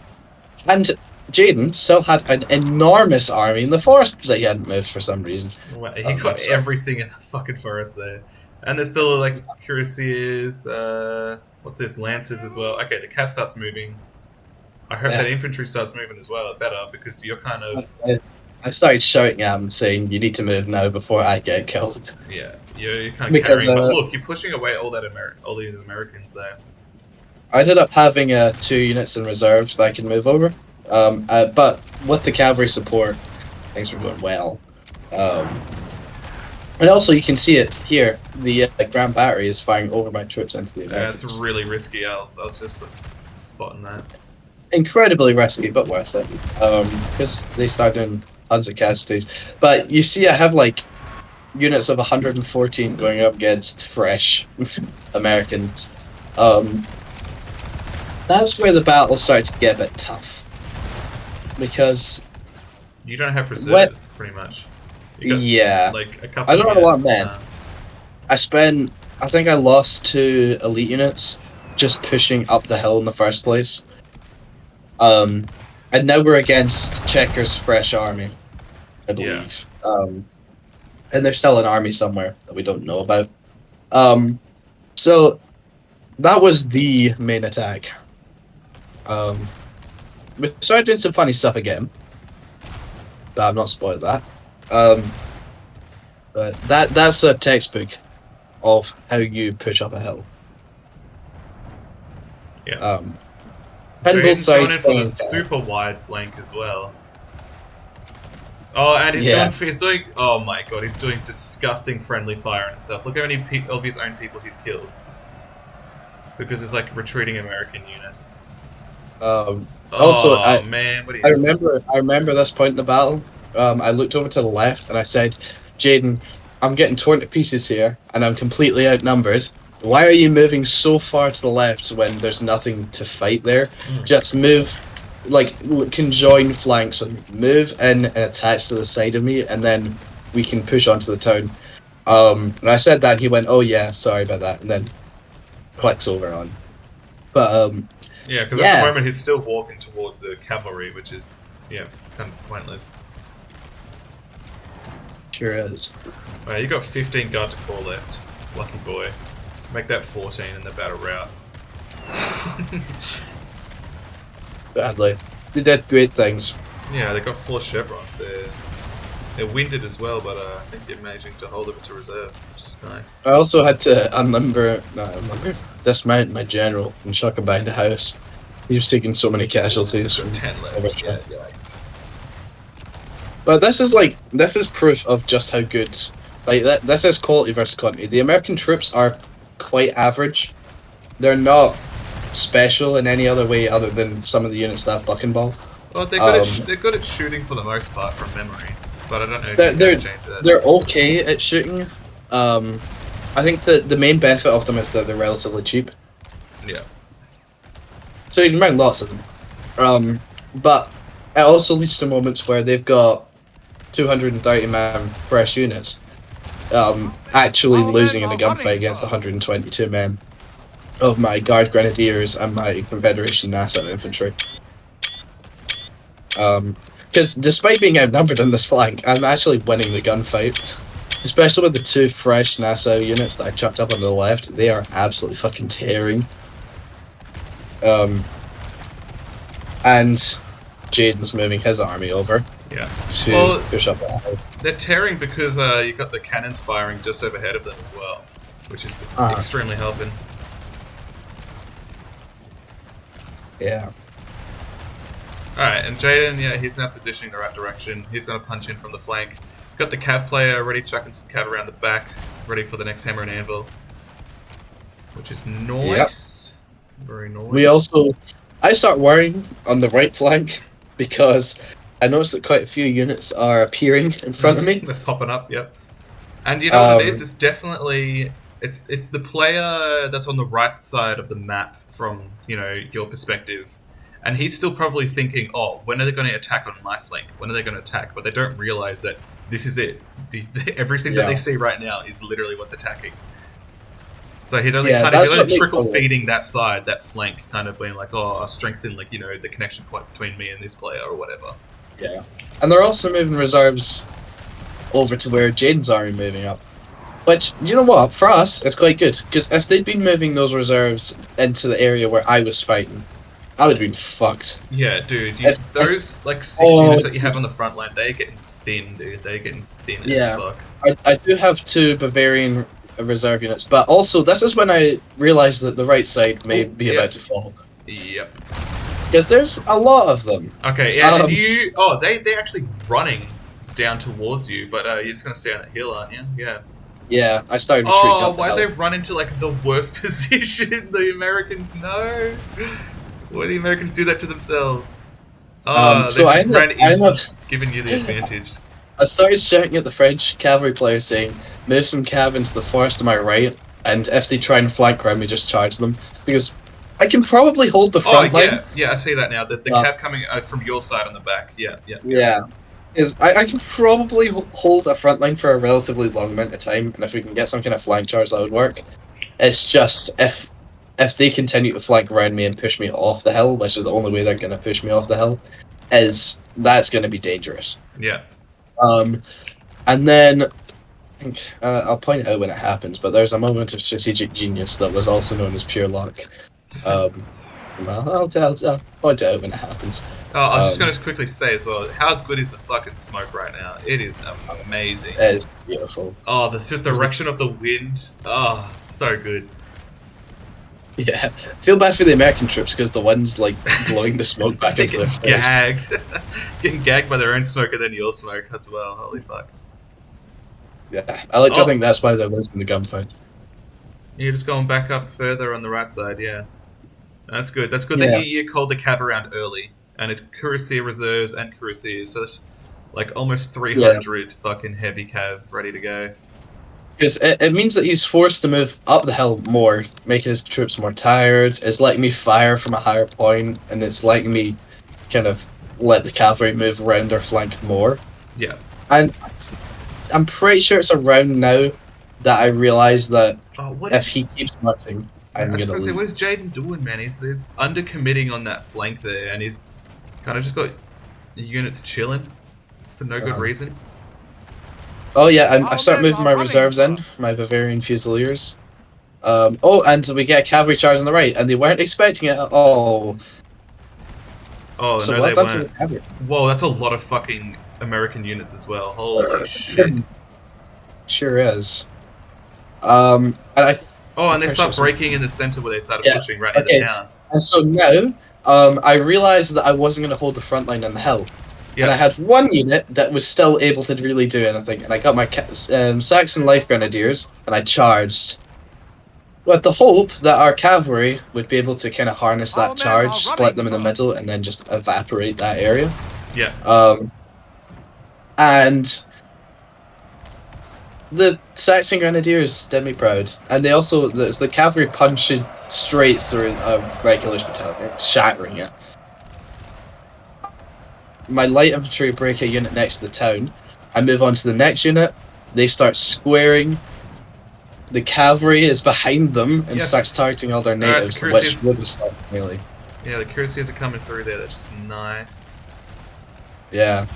And Jaden still had an enormous army in the forest that he hadn't moved for some reason. Well, he got Sorry. everything in the fucking forest there. And there's still like cuirassiers, what's this, lancers as well. Okay, the cav starts moving. I hope that infantry starts moving as well, better, because you're kind of... I started shouting at him saying, you need to move now before I get killed. Yeah, you're kind of Because, carrying... But look, you're pushing away all these Americans there. I ended up having 2 units in reserve that I can move over. But with the cavalry support, things were going well. And also, you can see it here. The Grand Battery is firing over my troops into the Americans. It's really risky. I was just spotting that. Incredibly risky, but worth it. Because they start doing tons of casualties. But you see, I have like units of 114 going up against fresh Americans. That's where the battle started to get a bit tough. Because you don't have reserves, pretty much. You got, like a couple. I don't know what I meant. I think I lost 2 elite units just pushing up the hill in the first place. And now we're against Checker's fresh army, I believe. Yeah. And there's still an army somewhere that we don't know about. So that was the main attack. We started doing some funny stuff again, but I'm not spoiled that. But that's a textbook of how you push up a hill. Yeah. And both sides going in for the super wide flank as well. Oh, and he's doing. Oh my god, he's doing disgusting friendly fire on himself. Look how many of his own people he's killed. Because it's like retreating American units. Also, I remember this point in the battle. I looked over to the left and I said, Jaden, I'm getting torn to pieces here and I'm completely outnumbered. Why are you moving so far to the left when there's nothing to fight there? Just move, like, conjoin flanks and move in and attach to the side of me, and then we can push onto the town. And I said that, and he went, oh yeah, sorry about that, and then clicks over on. But, yeah, because at the moment he's still walking towards the cavalry, which is, kind of pointless. Sure is. Alright, you got 15 guard to core left. Lucky boy. Make that 14 in the battle route. Badly. They did great things. Yeah, they got 4 chevrons. They're winded as well, but I think they're managing to hold it to reserve, which is nice. I also had to dismount my general and chuck him behind the house. He was taking so many casualties. 10 left. Yeah, yikes. But this is proof of just how good. Like this is quality versus quantity. The American troops are quite average. They're not special in any other way other than some of the units that have bucking-ball. Well, they're good at shooting for the most part from memory, but I don't know if you can change that. They're okay at shooting. I think the main benefit of them is that they're relatively cheap. Yeah. So you can bring lots of them. But it also leads to moments where they've got 230 man fresh units actually losing in a gunfight against 122 men of my Guard Grenadiers and my Confederation NASA infantry. Because despite being outnumbered on this flank, I'm actually winning the gunfight. Especially with the 2 fresh NASA units that I chucked up on the left, they are absolutely fucking tearing. And Jaden's moving his army over to push up that hill. They're tearing because you've got the cannons firing just overhead of them as well, which is extremely helping. Yeah. Alright, and Jaden, he's now positioning the right direction. He's going to punch in from the flank. Got the cav player ready, chucking some cav around the back, ready for the next hammer and anvil. Which is nice. Yep. Very nice. I start worrying on the right flank because I noticed that quite a few units are appearing in front of me. They're popping up, yep. And you know what it is? It's definitely... It's the player that's on the right side of the map from, your perspective. And he's still probably thinking, oh, when are they going to attack on my flank? When are they going to attack? But they don't realize that this is it. Everything that they see right now is literally what's attacking. So he's only Yeah, kind of that's he's what only makes trickle it work. feeding that side, that flank, kind of being like, oh, I'll strengthen like the connection point between me and this player or whatever. Yeah, and they're also moving reserves over to where Jaden's army moving up. Which, you know what, for us, it's quite good, because if they'd been moving those reserves into the area where I was fighting, I would have been fucked. Yeah, dude, If, those like 6 oh, units that you have on the front line, they're getting thin, dude. They're getting thin as yeah, fuck. I do have 2 Bavarian reserve units, but also this is when I realised that the right side may be about to fall. Yep. Because there's a lot of them. Okay, yeah, and you... Oh, they're actually running down towards you, but you're just going to stay on that hill, aren't you? Yeah. Yeah, I started retreating Oh, up the why'd hill. they run into, like, the worst position? The Americans... No! Why do the Americans do that to themselves? Oh, So they just ran into giving you the advantage. I started shouting at the French cavalry players saying, move some cav into the forest to my right, and if they try and flank around me, just charge them. Because I can probably hold the front line. Yeah, I see that now. The cav coming from your side on the back. Yeah. Is I can probably hold a front line for a relatively long amount of time, and if we can get some kind of flank charge, that would work. It's just if they continue to flank around me and push me off the hill, which is the only way they're going to push me off the hill, that's going to be dangerous. Yeah. And then I think I'll point it out when it happens, but there's a moment of strategic genius that was also known as pure luck. Well, I'll point it out when it happens. Oh, I was just going to quickly say as well, how good is the fucking smoke right now? It is amazing. It is beautiful. Oh, the direction of the wind. Oh, so good. Yeah, feel bad for the American troops because the wind's like blowing the smoke back into their face. Gagged. Getting gagged by their own smoke and then your smoke as well. Holy fuck. Yeah, I like to think that's why they're losing the gunfight. You're just going back up further on the right side, yeah. That's good. That's good Yeah. that you called the cav around early. And it's cuirassier reserves and cuirassiers, so there's like almost 300 fucking heavy cav ready to go. Because it means that he's forced to move up the hill more, making his troops more tired. It's letting me fire from a higher point, and it's letting me kind of let the cavalry move around their flank more. Yeah. And I'm pretty sure it's around now that I realise that if he keeps marching, I'm going to lose. What is Jaden doing, man? He's undercommitting on that flank there, and he's kind of just got units chilling for no good reason. Oh yeah, I start moving my reserves in, my Bavarian Fusiliers. And we get a cavalry charge on the right, and they weren't expecting it at all. Oh, so no, well they done weren't. Whoa, that's a lot of fucking American units as well. Holy shit. Sure is. And they start breaking in the center where they started pushing right into town. And so now, I realized that I wasn't going to hold the front line on the hill. Yep. And I had one unit that was still able to really do anything, and I got my Saxon Life Grenadiers, and I charged. With the hope that our cavalry would be able to kind of harness that charge, split them in the middle, and then just evaporate that area. Yeah. And the Saxon Grenadiers did me proud, and they also the cavalry punched straight through a regulars battalion, shattering it. My light infantry break a unit next to the town. I move on to the next unit. They start squaring. The cavalry is behind them and starts targeting all their natives, which would have stopped melee. Yeah, the cuirassiers are coming through there. That's just nice. Yeah.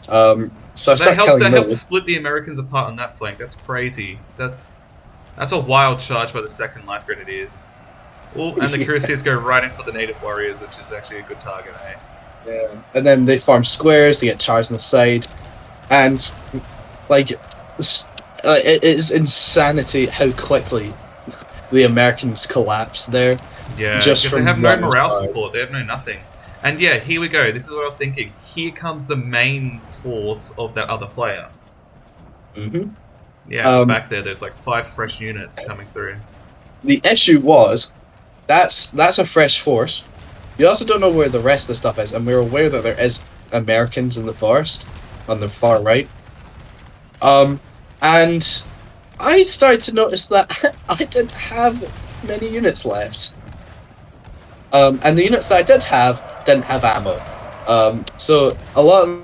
So I start killing that helps split the Americans apart on that flank. That's crazy. That's a wild charge by the Second Life Grenadiers. Oh, and the cuirassiers go right in for the native warriors, which is actually a good target, eh? Yeah. And then they form squares. They get charged on the side, and like it is insanity how quickly the Americans collapse there. Yeah, because they have no morale support. They have no nothing. And yeah, here we go. This is what I was thinking. Here comes the main force of that other player. Mm-hmm. Yeah, back there's like 5 fresh units coming through. The issue was, that's a fresh force. You also don't know where the rest of the stuff is, and we're aware that there is Americans in the forest on the far right. And I started to notice that I didn't have many units left. And the units that I did have didn't have ammo. So a lot of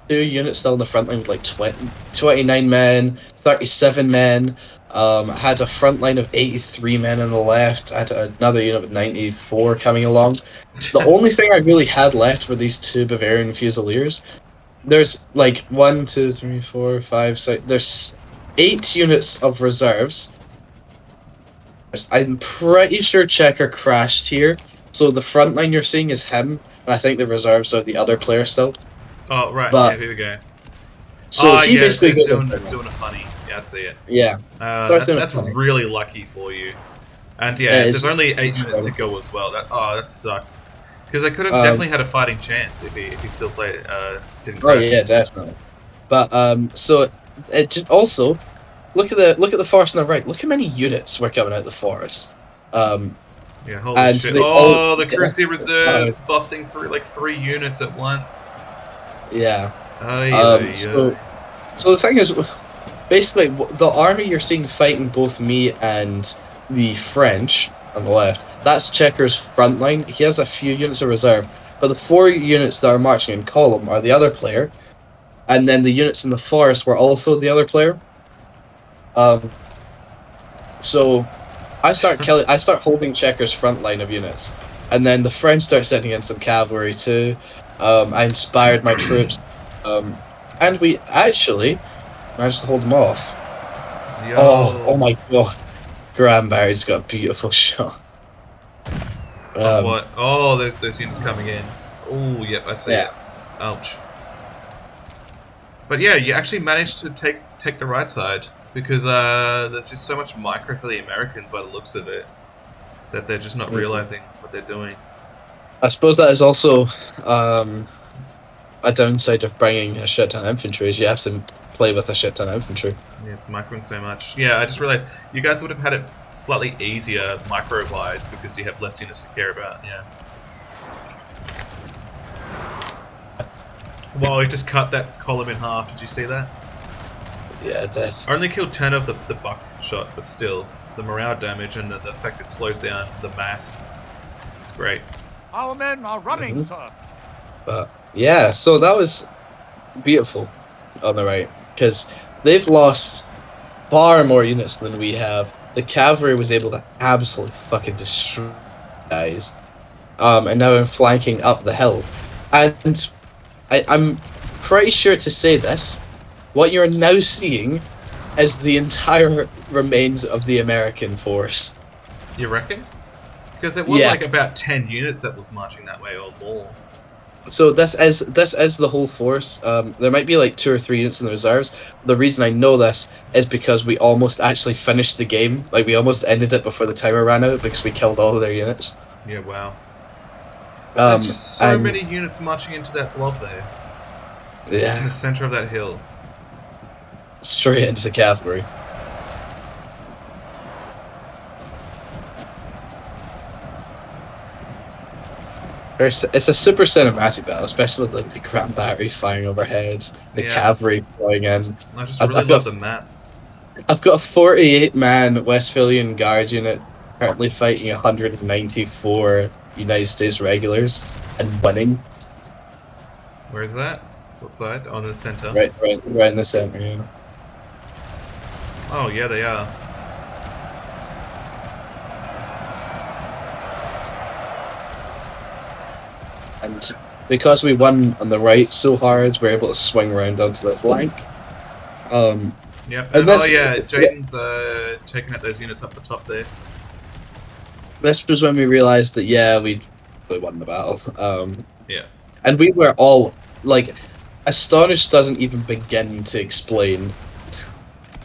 units still in the front line with like 29 men, 37 men, Had a front line of 83 men on the left. I had another unit of 94 coming along. The only thing I really had left were these two Bavarian Fusiliers. There's like 1, 2, 3, 4, 5, 6. There's 8 units of reserves. I'm pretty sure Checker crashed here. So the front line you're seeing is him, and I think the reserves are the other player still. Oh, right. But- Yeah, here we go. So he yeah, basically it's goes doing a funny. Yeah, I see it. Yeah. That's really lucky for you. And yeah, it's there's only 8 minutes to go as well. That sucks. Because I could have definitely had a fighting chance if he still played didn't crash. Oh yeah, definitely. But so it just also look at the forest on the right. Look how many units were coming out of the forest. Yeah, holy and shit. they The Crusader reserves uh, busting through like 3 units at once. Yeah. So So the thing is, basically, the army you're seeing fighting both me and the French on the left, that's Checker's front line. He has a few units of reserve, but the 4 units that are marching in column are the other player, and then the units in the forest were also the other player. So I start holding Checker's front line of units, and then the French start sending in some cavalry too. I inspired my troops, and we actually managed to hold them off. Oh my god. Granberry's got a beautiful shot. What? Oh, those units coming in. Oh, yep, I see it. Ouch. But yeah, you actually managed to take the right side because there's just so much micro for the Americans by the looks of it that they're just not realizing what they're doing. I suppose that is also a downside of bringing a shit ton of infantry is you have to play with a shit ton of infantry. Yeah, it's microing so much. Yeah, I just realized you guys would have had it slightly easier micro-wise because you have less units to care about, yeah. Well, he just cut that column in half. Did you see that? Yeah, it does. I only killed 10 of the buckshot, but still, the morale damage and the fact it slows down the mass. It's great. Our men are running, sir. But yeah, so that was beautiful on the right because they've lost far more units than we have. The cavalry was able to absolutely fucking destroy guys, and now I'm flanking up the hill, and I'm pretty sure to say this. What you're now seeing is the entire remains of the American force. You reckon? Because it was like about 10 units that was marching that way or more. So this is the whole force. There might be like 2 or 3 units in the reserves. The reason I know this is because we almost actually finished the game. Like we almost ended it before the timer ran out because we killed all of their units. Yeah, wow. There's just so many units marching into that blob there. Yeah. In the center of that hill. Straight into the cavalry. It's a super cinematic battle, especially with like the Grand Batteries firing overhead, the cavalry flying in. I just really love the map. I've got a 48-man Westphalian Guard unit currently fighting 194 United States regulars and winning. Where is that? What side? On the center. Right in the center. Yeah. Oh yeah, they are. And because we won on the right so hard, we're able to swing around onto the flank. Yep. And Jaden's taking out those units up the top there. This was when we realized that we won the battle. Yeah. And we were all like, astonished doesn't even begin to explain.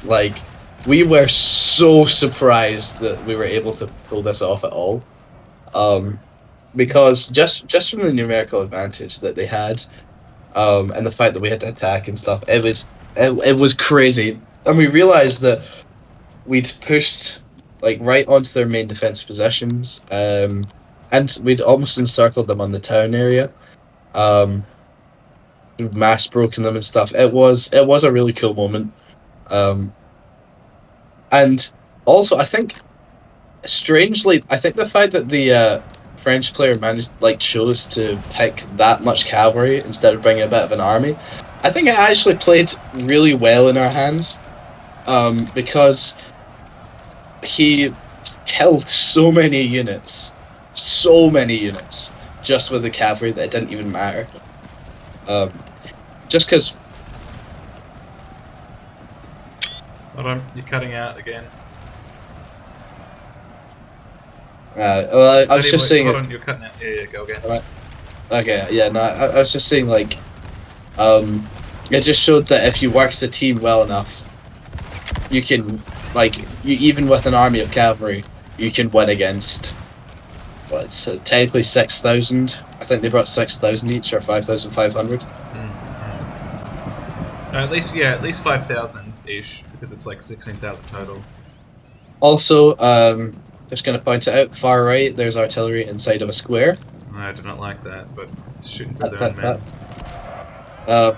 Like, we were so surprised that we were able to pull this off at all. Because just from the numerical advantage that they had, and the fact that we had to attack and stuff, it was crazy. And we realized that we'd pushed like right onto their main defense positions, and we'd almost encircled them on the town area. We'd mass broken them and stuff. It was a really cool moment. And also, I think, strangely, the fact that the French player chose to pick that much cavalry instead of bringing a bit of an army, I think it actually played really well in our hands, because he killed so many units, just with the cavalry that it didn't even matter. Just because. Hold on, you're cutting out again. Well, I was just saying. Hold on, you're cutting out. Yeah, go again. Right. Okay, yeah, no, I was just saying, like, it just showed that if you work the team well enough, you can, like, even with an army of cavalry, you can win against, technically 6,000. I think they brought 6,000 each, or 5,500. At least 5,000 ish, because it's like 16,000 total. Also, just going to point it out, far right, there's artillery inside of a square. I do not like that, but it's shooting through their own men.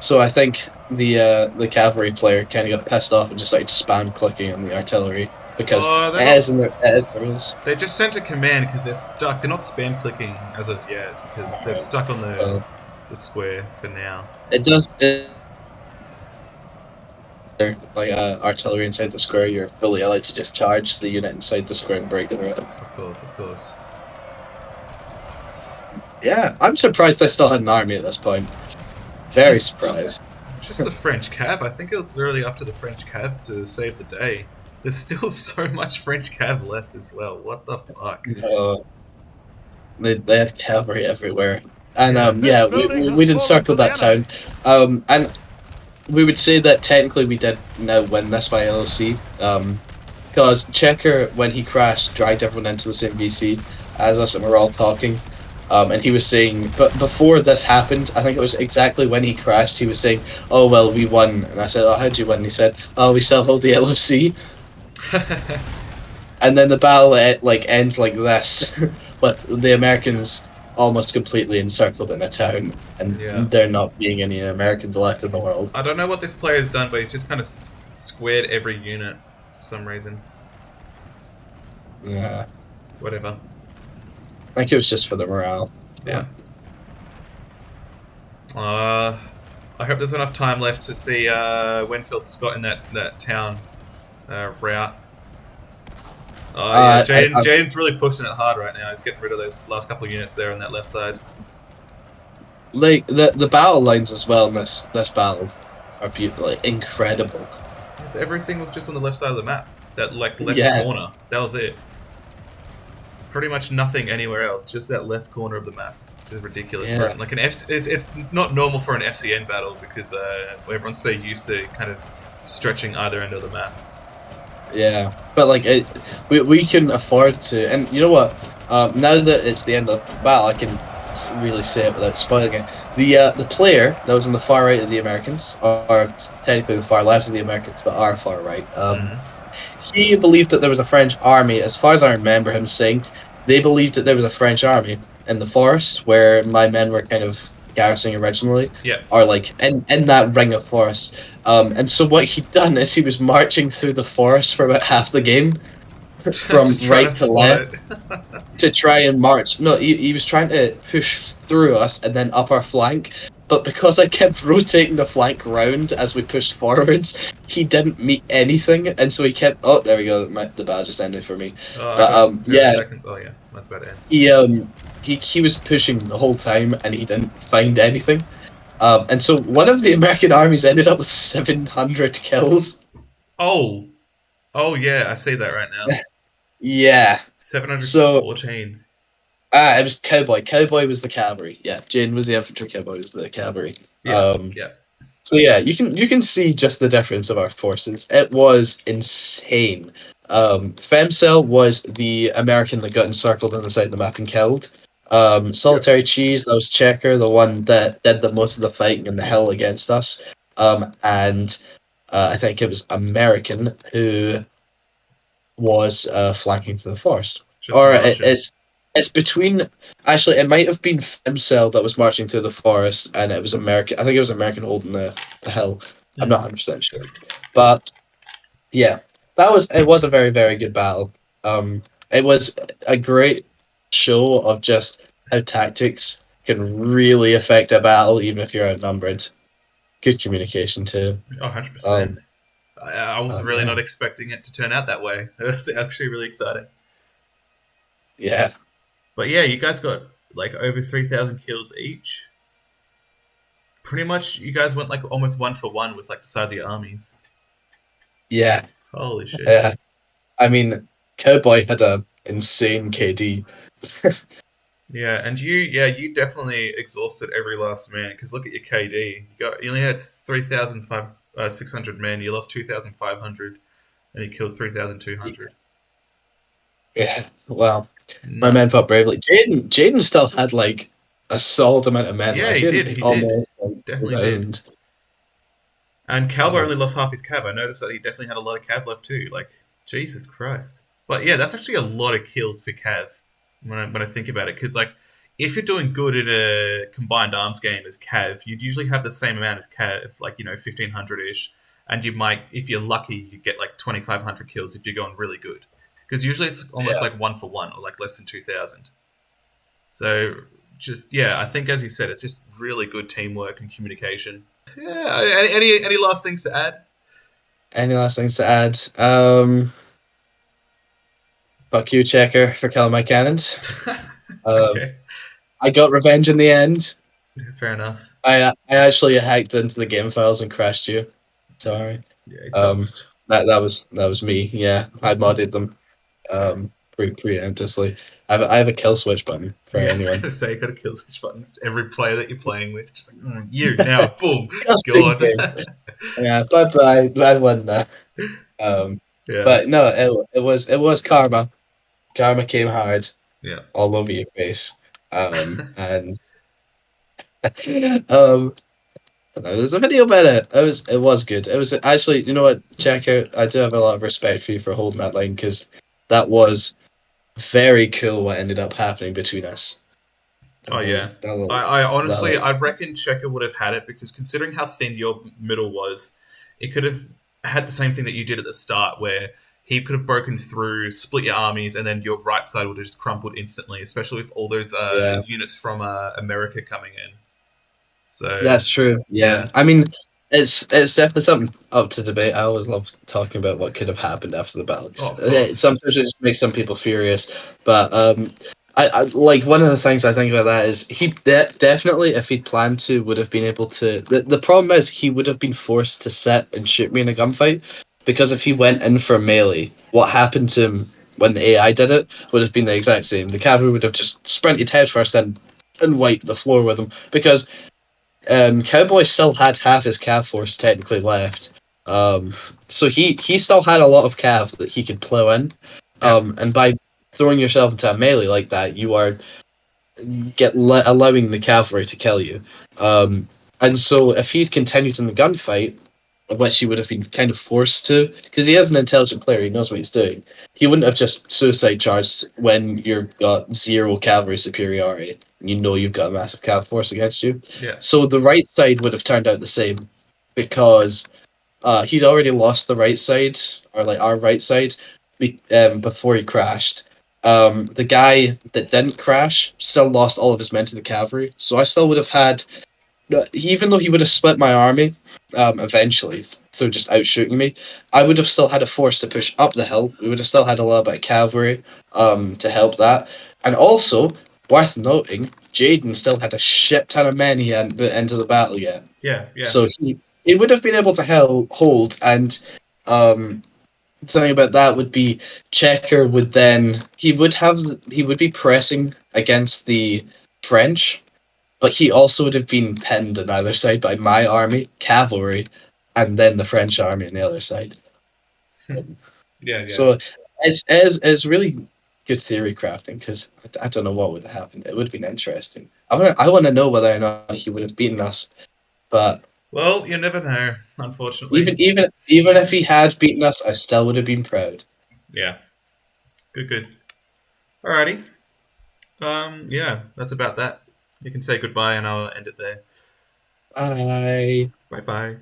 So I think the cavalry player kind of got pissed off and just started spam clicking on the artillery because it is the rules. They just sent a command because they're stuck. They're not spam clicking as of yet because they're stuck on the square for now. It does. Like artillery inside the square, you're fully allowed to just charge the unit inside the square and break it. Of course. Yeah, I'm surprised I still had an army at this point. Very surprised. Just the French cav. I think it was really up to the French cav to save the day. There's still so much French cav left as well. What the fuck? They had cavalry everywhere, and we'd encircled that town, and we would say that technically we did now win this by LOC, because Checker, when he crashed, dragged everyone into the same VC as us, and we were all talking. And he was saying, but before this happened, I think it was exactly when he crashed, he was saying, "Oh well, we won." And I said, "Oh, how'd you win?" And he said, "Oh, we still hold the LOC." And then the battle ends like this, but the Americans almost completely encircled in a town, and there not being any Americans left in the world. I don't know what this player's done, but he's just kind of squared every unit for some reason. Yeah. Whatever. I think it was just for the morale. Yeah. I hope there's enough time left to see Winfield Scott in that town route. Jaden's really pushing it hard right now. He's getting rid of those last couple of units there on that left side. Like the battle lines as well in this battle are beautiful, incredible. Everything was just on the left side of the map. That left corner. That was it. Pretty much nothing anywhere else. Just that left corner of the map, which is ridiculous. Yeah. For it's not normal for an FCN battle because everyone's so used to kind of stretching either end of the map. Yeah, but like we can afford to, and you know what? Now that it's the end of the battle, I can really say it without spoiling it. The player that was on the far right of the Americans, or technically the far left of the Americans, but our far right, he believed that there was a French army. As far as I remember him saying, they believed that there was a French army in the forest where my men were kind of garrisoning originally. Yeah. Or like in that ring of forest. And so what he'd done is he was marching through the forest for about half the game, from right to left, to try and march. No, he was trying to push through us and then up our flank. But because I kept rotating the flank round as we pushed forwards, he didn't meet anything, and so he kept. Oh, there we go. The battle just ended for me. Seconds. Oh yeah, that's about it. He was pushing the whole time, and he didn't find anything. And so one of the American armies ended up with 700 kills. Oh yeah, I see that right now. Yeah. 714. It was Cowboy. Cowboy was the cavalry. Yeah, Jane was the infantry. Cowboy was the cavalry. Yeah. So yeah, you can see just the difference of our forces. It was insane. Femcell was the American that got encircled on the side of the map and killed. Solitary Cheese, that was Checker, the one that did the most of the fighting in the hill against us. And I think it was American who was flanking to the forest. It's between. Actually, it might have been Femcell that was marching to the forest, and it was American. I think it was American holding the hill. I'm not 100% sure, but yeah, it was a very, very good battle. It was a great show of just how tactics can really affect a battle, even if you're outnumbered. Good communication too. 100%. I was really not expecting it to turn out that way. It was actually really exciting. Yeah. But yeah, you guys got like over 3,000 kills each. Pretty much, you guys went like almost 1 for 1 with like the size of your armies. Yeah. Holy shit! Yeah. I mean, Cowboy had a insane KD. Yeah, and you definitely exhausted every last man. Because look at your KD. You only had 3,600 men. You lost 2,500, and you killed 3,200. Yeah. Well, my men Nuts. fought bravely. Jaden still had like a solid amount of men. Yeah, Like he he did. had He did. almost like Definitely did. 2,000. And Calvo only lost half his cav. I noticed that he definitely had a lot of cav left too. Like, Jesus Christ. But yeah, that's actually a lot of kills for cav when I think about it. Because like, if you're doing good in a combined arms game as cav, you'd usually have the same amount as cav, like 1,500 ish. And you might, if you're lucky, you get like 2,500 kills if you're going really good. Because usually it's almost Yeah. like 1 for 1 or like less than 2,000. So just yeah, I think as you said, it's just really good teamwork and communication. Yeah. Any last things to add? Any last things to add? Fuck you, Checker, for killing my cannons. Okay. I got revenge in the end. Fair enough. I actually hacked into the game files and crashed you. Sorry. Yeah, Um, doxed. that was me. Yeah, I modded them. Preemptively. I have a kill switch button for Yeah, I was anyone. gonna say, you gotta kill switch button. Every player that you're playing with, just like you now, boom, Just in gone. case. Yeah, bye bye. I won that. Um, Yeah, but no, it was karma. Karma came hard yeah. all over your face. And um, there's a video about it. It was good. It was actually, you know what? Check out. I do have a lot of respect for you for holding that line because that was very cool. What ended up happening between us. Oh yeah. That, I that, honestly, I reckon Checker would have had it because considering how thin your middle was, it could have had the same thing that you did at the start, where he could have broken through, split your armies, and then your right side would have just crumpled instantly. Especially with all those yeah. units from America coming in. So That's true. yeah, Yeah, I mean, it's definitely something up to debate. I always love talking about what could have happened after the battle. oh, of It course. sometimes it just makes some people furious, but I like one of the things I think about that is he definitely, if he'd planned to, would have been able to. The problem is he would have been forced to sit and shoot me in a gunfight because if he went in for melee, what happened to him when the AI did it would have been the exact same. The cavalry would have just sprinted head first and wiped the floor with him because Cowboy still had half his cav force technically left. Um, so he still had a lot of cav that he could plow in. Yeah, And by throwing yourself into a melee like that, you are allowing the cavalry to kill you. And so if he'd continued in the gunfight, which he would have been kind of forced to, because he is an intelligent player, he knows what he's doing. He wouldn't have just suicide charged when you've got zero cavalry superiority and you know you've got a massive cav force against you. yeah, So the right side would have turned out the same because he'd already lost the right side, or like our right side, before he crashed. The guy that didn't crash still lost all of his men to the cavalry, so I still would have had, even though he would have split my army, eventually through just outshooting me, I would have still had a force to push up the hill. We would have still had a little bit of cavalry, to help that, and also worth noting, Jaden still had a shit ton of men he hadn't put into the battle yet. yeah, yeah, So he would have been able to hold, and the thing about that would be Checker would then he would be pressing against the French, but he also would have been pinned on either side by my army, cavalry, and then the French army on the other side. yeah, yeah. So it's really good theory crafting because I don't know what would have happened. It would have been interesting. I want to know whether or not he would have beaten us, but Well, you never know, unfortunately. even if he had beaten us, I still would have been proud. Yeah, good, good. Alrighty. Yeah, that's about that. You can say goodbye, and I'll end it there. Bye. Bye bye.